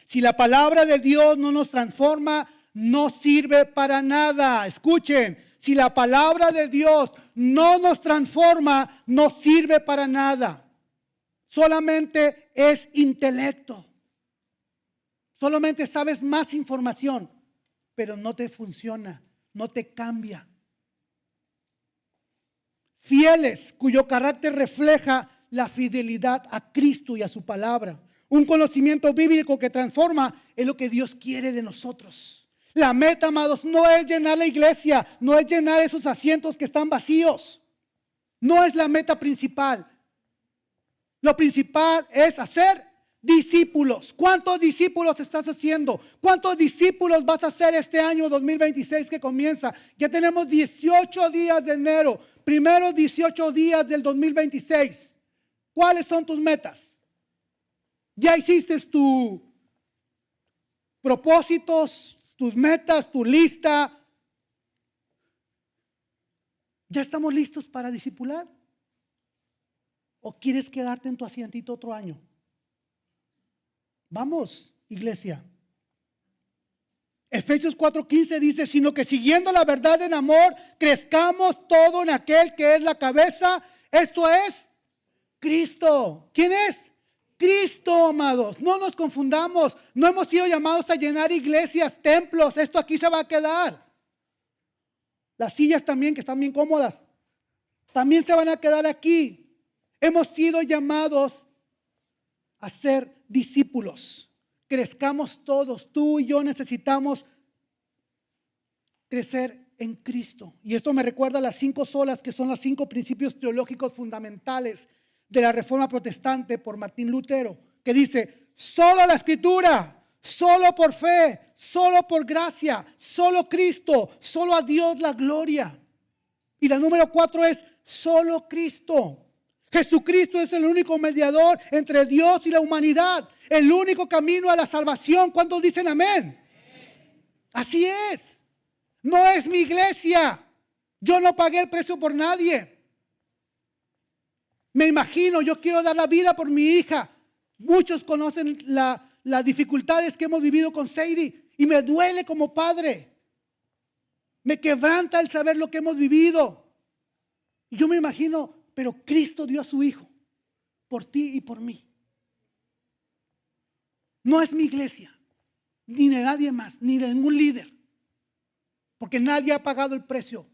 Si la palabra de Dios no nos transforma, no sirve para nada. Escuchen, si la palabra de Dios no nos transforma, no sirve para nada. Solamente es intelecto. Solamente sabes más información, pero no te funciona, no te cambia. Fieles, cuyo carácter refleja la fidelidad a Cristo y a su palabra. Un conocimiento bíblico que transforma es lo que Dios quiere de nosotros. La meta, amados, no es llenar la iglesia, no es llenar esos asientos que están vacíos. No es la meta principal. Lo principal es hacer discípulos. ¿Cuántos discípulos estás haciendo? ¿Cuántos discípulos vas a hacer este año 2026 que comienza? Ya tenemos 18 días de enero, primeros 18 días del 2026. ¿Cuáles son tus metas? ¿Ya hiciste tus propósitos, tus metas, tu lista? ¿Ya estamos listos para discipular? ¿O quieres quedarte en tu asientito otro año? Vamos, iglesia. Efesios 4:15 dice, sino que siguiendo la verdad en amor, crezcamos todo en aquel que es la cabeza. Esto es Cristo. ¿Quién es? Cristo, amados. No nos confundamos. No hemos sido llamados a llenar iglesias, templos. Esto aquí se va a quedar. Las sillas también, que están bien cómodas, también se van a quedar aquí. Hemos sido llamados a ser discípulos. Crezcamos todos. Tú y yo necesitamos crecer en Cristo. Y esto me recuerda a las 5 solas, que son los 5 principios teológicos fundamentales de la Reforma Protestante por Martín Lutero, que dice: solo la Escritura, solo por fe, solo por gracia, solo Cristo, solo a Dios la gloria. Y la número 4 es solo Cristo. Jesucristo es el único mediador entre Dios y la humanidad, el único camino a la salvación. ¿Cuántos dicen amén? Así es. No es mi iglesia. Yo no pagué el precio por nadie. Me imagino, yo quiero dar la vida por mi hija. Muchos conocen las dificultades que hemos vivido con Sadie y me duele como padre. Me quebranta el saber lo que hemos vivido. Y yo me imagino, pero Cristo dio a su Hijo por ti y por mí. No es mi iglesia, ni de nadie más, ni de ningún líder. Porque nadie ha pagado el precio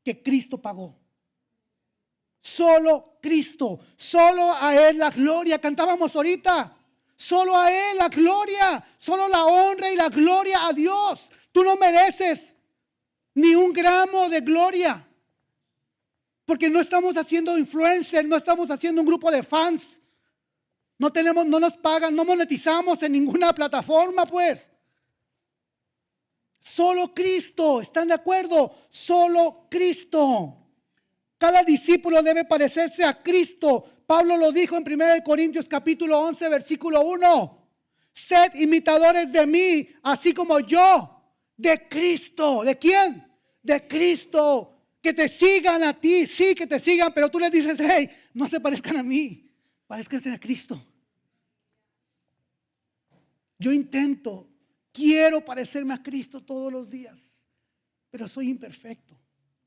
que Cristo pagó. Solo Cristo, solo a Él la gloria. Cantábamos ahorita, solo a Él la gloria, solo la honra y la gloria a Dios. Tú no mereces ni un gramo de gloria. Porque no estamos haciendo influencers, no estamos haciendo un grupo de fans. No nos pagan, no monetizamos en ninguna plataforma, pues. Solo Cristo, ¿están de acuerdo? Solo Cristo. Cada discípulo debe parecerse a Cristo. Pablo lo dijo en 1 Corintios capítulo 11, versículo 1. Sed imitadores de mí, así como yo, de Cristo. ¿De quién? De Cristo. Que te sigan a ti, sí, que te sigan, pero tú les dices, hey, no se parezcan a mí, parezcanse a Cristo. Yo quiero parecerme a Cristo todos los días, pero soy imperfecto,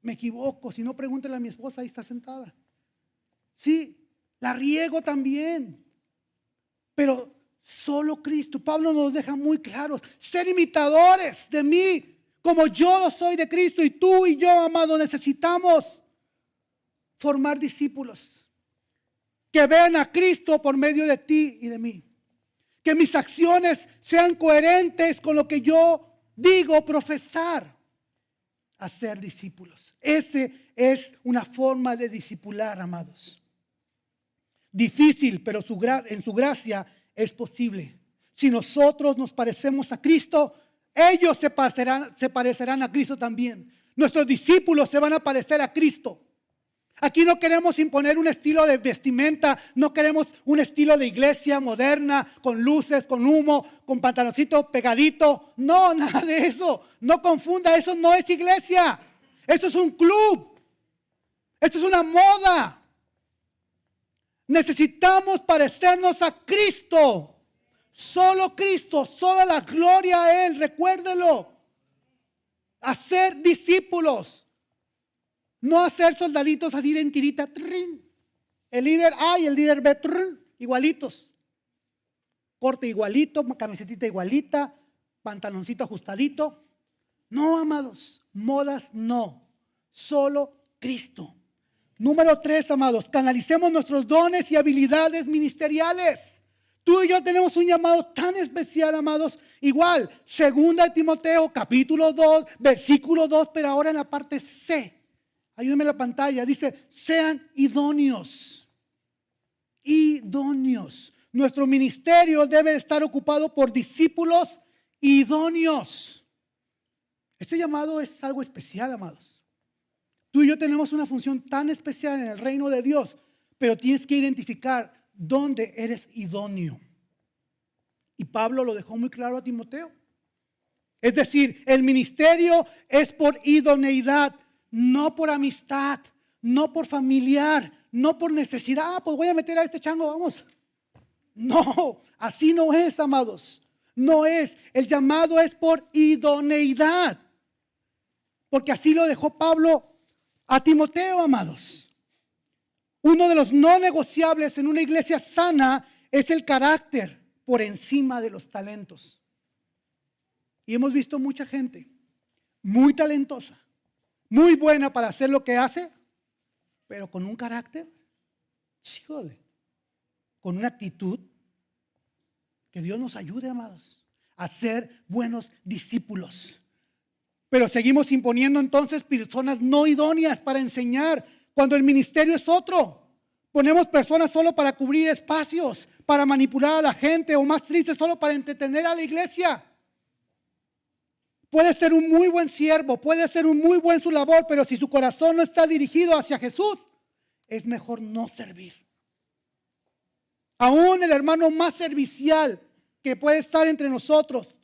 me equivoco. Si no, pregúntale a mi esposa, ahí está sentada. Sí, la riego también, pero solo Cristo. Pablo nos deja muy claros, ser imitadores de mí, como yo lo soy de Cristo. Y tú y yo, amado, necesitamos formar discípulos que vean a Cristo por medio de ti y de mí. Que mis acciones sean coherentes con lo que yo digo profesar. Hacer discípulos. Ese es una forma de discipular, amados. Difícil, pero en su gracia es posible. Si nosotros nos parecemos a Cristo, ellos se parecerán a Cristo también. Nuestros discípulos se van a parecer a Cristo. Aquí no queremos imponer un estilo de vestimenta, no queremos un estilo de iglesia moderna, con luces, con humo, con pantaloncito pegadito. No, nada de eso. No confunda, eso no es iglesia. Eso es un club. Esto es una moda. Necesitamos parecernos a Cristo. Solo Cristo, solo la gloria a Él, recuérdelo. Hacer discípulos. No hacer soldaditos así de tirita. El líder A y el líder B, igualitos. Corte igualito, camisetita igualita, pantaloncito ajustadito. No, amados, modas no. Solo Cristo. Número 3, amados, canalicemos nuestros dones y habilidades ministeriales. Tú y yo tenemos un llamado tan especial, amados. Igual, 2 Timoteo, capítulo 2, versículo 2, pero ahora en la parte C. Ayúdenme en la pantalla. Dice, sean idóneos. Idóneos. Nuestro ministerio debe estar ocupado por discípulos idóneos. Este llamado es algo especial, amados. Tú y yo tenemos una función tan especial en el reino de Dios, pero tienes que identificar dónde eres idóneo. Y Pablo lo dejó muy claro a Timoteo. Es decir, el ministerio es por idoneidad, no por amistad, no por familiar, no por necesidad. Pues voy a meter a este chango, vamos. No, así no es, amados. No es. El llamado es por idoneidad. Porque así lo dejó Pablo a Timoteo, amados. Uno de los no negociables en una iglesia sana es el carácter por encima de los talentos. Y hemos visto mucha gente muy talentosa, muy buena para hacer lo que hace, pero con un carácter, híjole, con una actitud. Que Dios nos ayude, amados, a ser buenos discípulos. Pero seguimos imponiendo entonces personas no idóneas para enseñar, cuando el ministerio es otro. Ponemos personas solo para cubrir espacios, para manipular a la gente, o más triste, solo para entretener a la iglesia. Puede ser un muy buen siervo, puede ser un muy buen su labor, pero si su corazón no está dirigido hacia Jesús, es mejor no servir. Aún el hermano más servicial que puede estar entre nosotros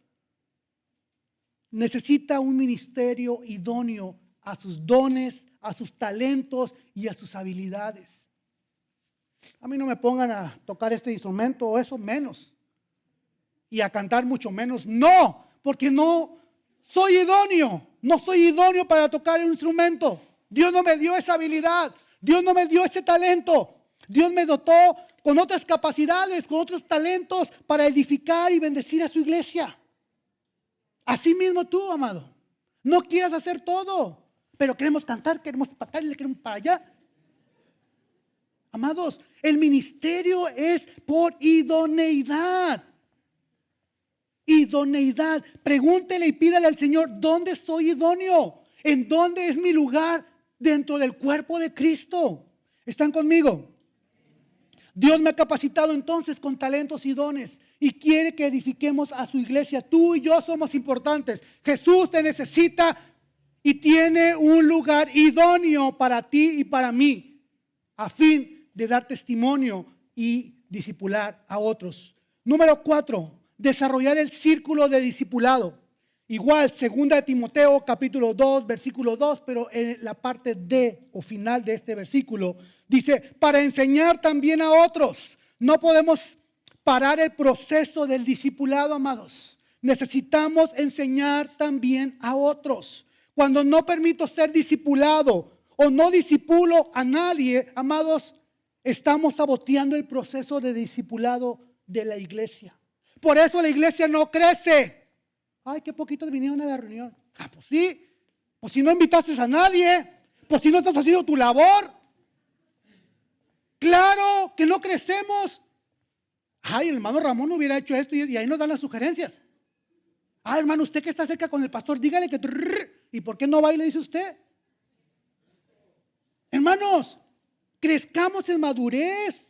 necesita un ministerio idóneo a sus dones, a sus talentos y a sus habilidades. A mí no me pongan a tocar este instrumento o eso menos. Y a cantar mucho menos. No, porque no soy idóneo. No soy idóneo para tocar un instrumento. Dios no me dio esa habilidad. Dios no me dio ese talento. Dios me dotó con otras capacidades, con otros talentos para edificar y bendecir a su iglesia. Así mismo tú, amado. No quieras hacer todo, pero queremos cantar, queremos para acá, queremos para allá. Amados, el ministerio es por idoneidad. Idoneidad. Pregúntele y pídale al Señor, ¿dónde estoy idóneo? ¿En dónde es mi lugar dentro del cuerpo de Cristo? ¿Están conmigo? Dios me ha capacitado entonces con talentos y dones y quiere que edifiquemos a su iglesia. Tú y yo somos importantes. Jesús te necesita y tiene un lugar idóneo para ti y para mí, a fin de dar testimonio y discipular a otros. Número 4, desarrollar el círculo de discipulado. Igual, 2 Timoteo capítulo 2, versículo 2, pero en la parte D o final de este versículo dice, para enseñar también a otros. No podemos parar el proceso del discipulado, amados. Necesitamos enseñar también a otros. Cuando no permito ser discipulado o no discipulo a nadie, amados, estamos saboteando el proceso de discipulado de la iglesia. Por eso la iglesia no crece. Ay, qué poquitos vinieron a la reunión. Ah, pues sí. Pues si no invitaste a nadie. Pues si no estás haciendo tu labor. Claro que no crecemos. Ay, el hermano Ramón hubiera hecho esto y ahí nos dan las sugerencias. Ay, hermano, usted que está cerca con el pastor, dígale que... ¿Y por qué no va y le dice usted? Hermanos, crezcamos en madurez.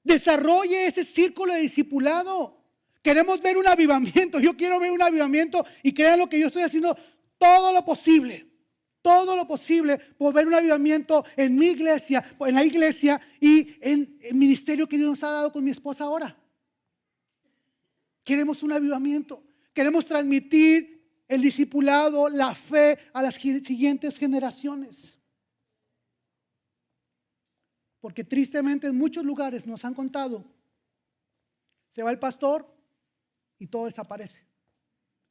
Desarrolle ese círculo de discipulado. Queremos ver un avivamiento. Yo quiero ver un avivamiento y crean lo que yo estoy haciendo todo lo posible por ver un avivamiento en mi iglesia, en la iglesia y en el ministerio que Dios nos ha dado con mi esposa ahora. Queremos un avivamiento. Queremos transmitir el discipulado, la fe a las siguientes generaciones. Porque tristemente en muchos lugares nos han contado, se va el pastor y todo desaparece.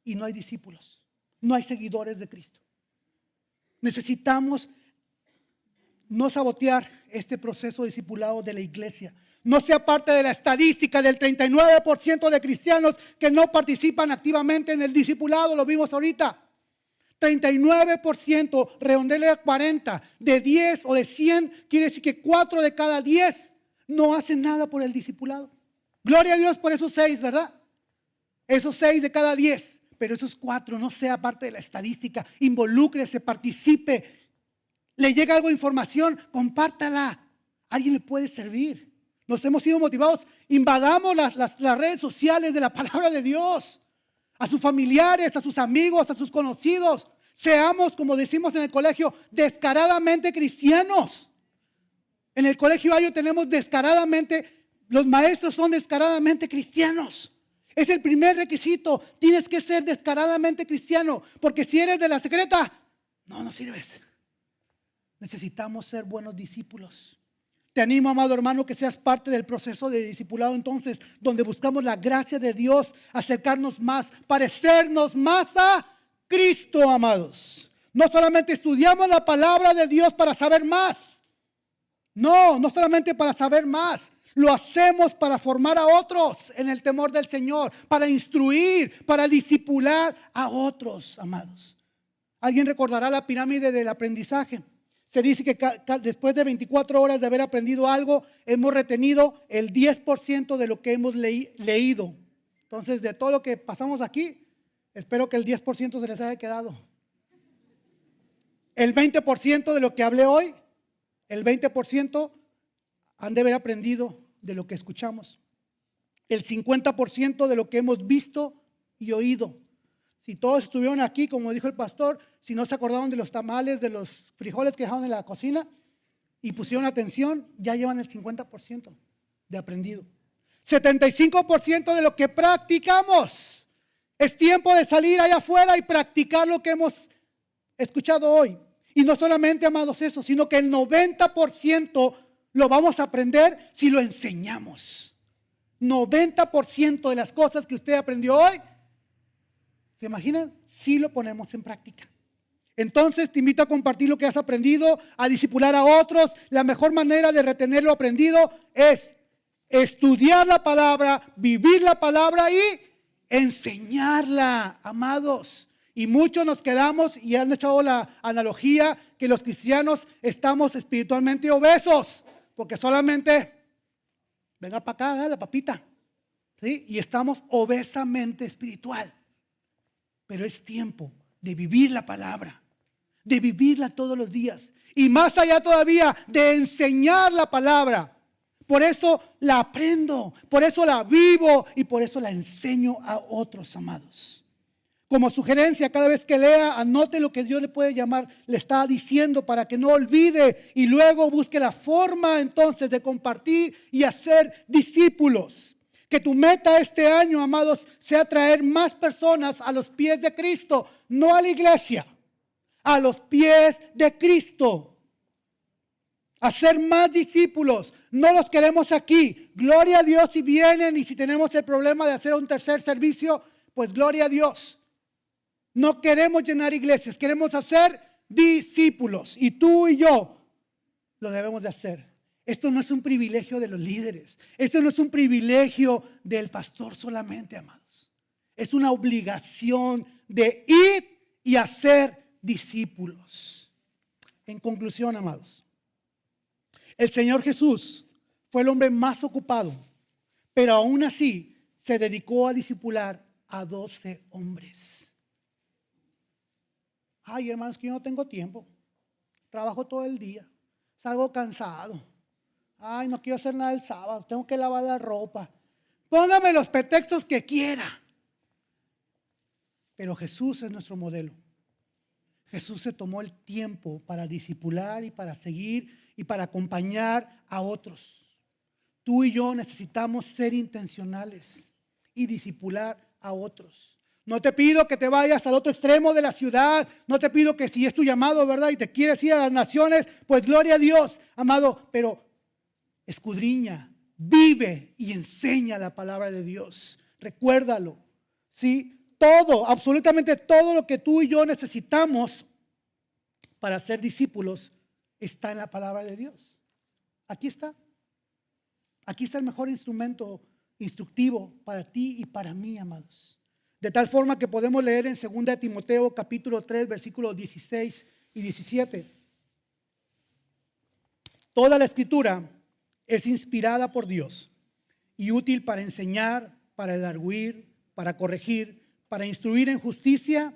Y no hay discípulos, no hay seguidores de Cristo. Necesitamos no sabotear este proceso de discipulado de la iglesia. No sea parte de la estadística del 39% de cristianos que no participan activamente en el discipulado. Lo vimos ahorita. 39%, redondele a 40, de 10 o de 100, quiere decir que 4 de cada 10 no hacen nada por el discipulado. Gloria a Dios por esos 6, ¿verdad? Esos 6 de cada 10, pero esos 4 no sea parte de la estadística. Involúcrese, participe. Le llega algo de información, compártala. Alguien le puede servir. Nos hemos sido motivados. Invadamos las redes sociales de la palabra de Dios. A sus familiares, a sus amigos, a sus conocidos. Seamos, como decimos en el colegio, descaradamente cristianos. En el colegio Ayo tenemos descaradamente, los maestros son descaradamente cristianos. Es el primer requisito. Tienes que ser descaradamente cristiano. Porque si eres de la secreta, no sirves. Necesitamos ser buenos discípulos. Te animo, amado hermano, que seas parte del proceso de discipulado entonces, donde buscamos la gracia de Dios, acercarnos más, parecernos más a Cristo, amados. No solamente estudiamos la palabra de Dios para saber más. No solamente para saber más. Lo hacemos para formar a otros en el temor del Señor, para instruir, para discipular a otros, amados. ¿Alguien recordará la pirámide del aprendizaje? Se dice que después de 24 horas de haber aprendido algo, hemos retenido el 10% de lo que hemos leído. Entonces, de todo lo que pasamos aquí, espero que el 10% se les haya quedado. El 20% de lo que hablé hoy, el 20% han de haber aprendido de lo que escuchamos. El 50% de lo que hemos visto y oído. Si todos estuvieron aquí, como dijo el pastor, si no se acordaron de los tamales, de los frijoles que dejaron en la cocina y pusieron atención, ya llevan el 50% de aprendido. 75% de lo que practicamos. Es tiempo de salir allá afuera y practicar lo que hemos escuchado hoy. Y no solamente, amados, eso, sino que el 90% lo vamos a aprender si lo enseñamos. 90% de las cosas que usted aprendió hoy, ¿se imaginan? Si lo ponemos en práctica. Entonces te invito a compartir lo que has aprendido, a discipular a otros. La mejor manera de retener lo aprendido es estudiar la palabra, vivir la palabra y enseñarla, amados. Y muchos nos quedamos y han echado la analogía que los cristianos estamos espiritualmente obesos, porque solamente venga para acá, la papita, ¿sí? Y estamos obesamente espiritual. Pero es tiempo de vivir la palabra, de vivirla todos los días. Y más allá todavía, de enseñar la palabra. Por eso la aprendo, por eso la vivo y por eso la enseño a otros, amados. Como sugerencia, cada vez que lea, anote lo que Dios le puede llamar, le está diciendo para que no olvide y luego busque la forma entonces de compartir y hacer discípulos. Que tu meta este año, amados, sea traer más personas a los pies de Cristo, no a la iglesia, a los pies de Cristo. Hacer más discípulos, no los queremos aquí. Gloria a Dios si vienen y si tenemos el problema de hacer un tercer servicio, pues gloria a Dios. No queremos llenar iglesias, queremos hacer discípulos. Y tú y yo lo debemos de hacer. Esto no es un privilegio de los líderes. Esto no es un privilegio del pastor solamente, amados. Es una obligación de ir y hacer discípulos. En conclusión, amados, el Señor Jesús fue el hombre más ocupado, pero aún así se dedicó a discipular a 12 hombres. Ay, hermanos, que yo no tengo tiempo. Trabajo todo el día. Salgo cansado. Ay, no quiero hacer nada el sábado. Tengo que lavar la ropa. Póngame los pretextos que quiera. Pero Jesús es nuestro modelo. Jesús se tomó el tiempo para discipular y para seguir y para acompañar a otros. Tú y yo necesitamos ser intencionales y discipular a otros. No te pido que te vayas al otro extremo de la ciudad. No te pido que si es tu llamado, ¿verdad? Y te quieres ir a las naciones, pues gloria a Dios, amado. Pero escudriña, vive y enseña la palabra de Dios. Recuérdalo, ¿sí? Todo, absolutamente todo lo que tú y yo necesitamos para ser discípulos está en la palabra de Dios. Aquí está. Aquí está el mejor instrumento instructivo para ti y para mí, amados. De tal forma que podemos leer en 2 Timoteo capítulo 3, versículos 16 y 17. Toda la escritura es inspirada por Dios y útil para enseñar, para redarguir, para corregir, para instruir en justicia,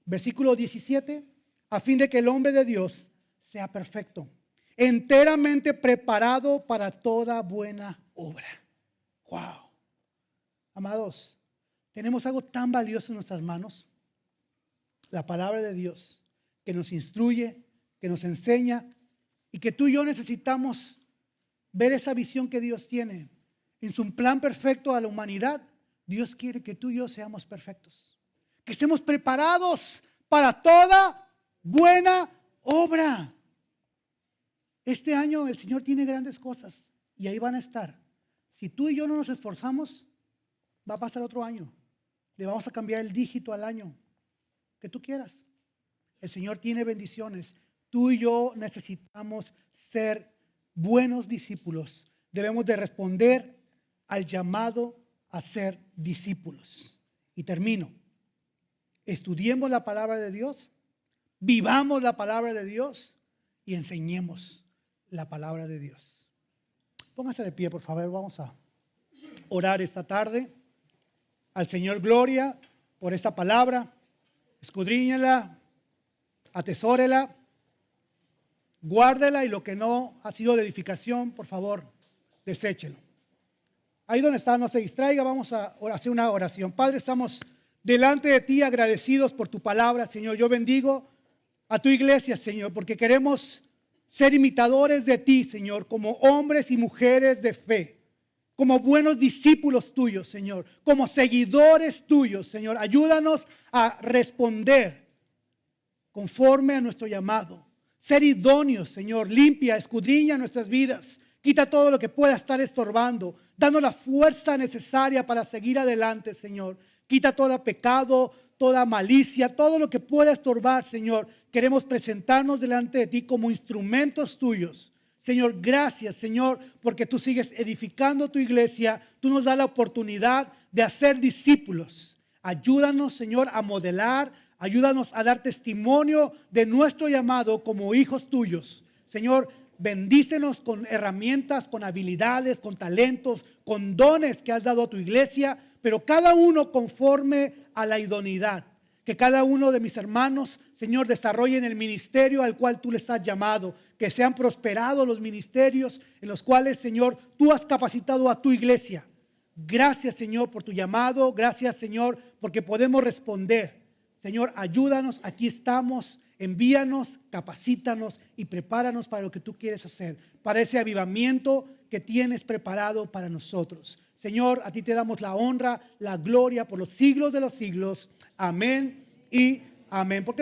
versículo 17, a fin de que el hombre de Dios sea perfecto, enteramente preparado para toda buena obra. Wow. Amados, tenemos algo tan valioso en nuestras manos, la palabra de Dios, que nos instruye, que nos enseña y que tú y yo necesitamos ver esa visión que Dios tiene en su plan perfecto a la humanidad. Dios quiere que tú y yo seamos perfectos, que estemos preparados para toda buena obra. Este año el Señor tiene grandes cosas y ahí van a estar. Si tú y yo no nos esforzamos, va a pasar otro año. Le vamos a cambiar el dígito al año que tú quieras. El Señor tiene bendiciones. Tú y yo necesitamos ser buenos discípulos. Debemos de responder al llamado a ser discípulos. Y termino. Estudiemos la palabra de Dios, vivamos la palabra de Dios y enseñemos la palabra de Dios. Póngase de pie, por favor. Vamos a orar esta tarde al Señor. Gloria por esta palabra. Escudriñela, atesórela, guárdela y lo que no ha sido de edificación, por favor, deséchelo. Ahí donde está, no se distraiga, vamos a hacer una oración. Padre, estamos delante de ti agradecidos por tu palabra, Señor. Yo bendigo a tu iglesia, Señor, porque queremos ser imitadores de ti, Señor, como hombres y mujeres de fe, como buenos discípulos tuyos, Señor, como seguidores tuyos, Señor. Ayúdanos a responder conforme a nuestro llamado. Ser idóneos, Señor. Limpia, escudriña nuestras vidas. Quita todo lo que pueda estar estorbando. Danos la fuerza necesaria para seguir adelante, Señor. Quita todo pecado, toda malicia, todo lo que pueda estorbar, Señor. Queremos presentarnos delante de ti como instrumentos tuyos. Señor, gracias, Señor, porque tú sigues edificando tu iglesia. Tú nos das la oportunidad de hacer discípulos. Ayúdanos, Señor, a modelar. Ayúdanos a dar testimonio de nuestro llamado como hijos tuyos. Señor, bendícenos con herramientas, con habilidades, con talentos, con dones que has dado a tu iglesia, pero cada uno conforme a la idoneidad. Que cada uno de mis hermanos, Señor, desarrollen el ministerio al cual tú les has llamado. Que sean prosperados los ministerios en los cuales, Señor, tú has capacitado a tu iglesia. Gracias, Señor, por tu llamado. Gracias, Señor, porque podemos responder. Señor, ayúdanos, aquí estamos. Envíanos, capacítanos y prepáranos para lo que tú quieres hacer. Para ese avivamiento que tienes preparado para nosotros. Señor, a ti te damos la honra, la gloria por los siglos de los siglos. Amén y amén. ¿Por qué no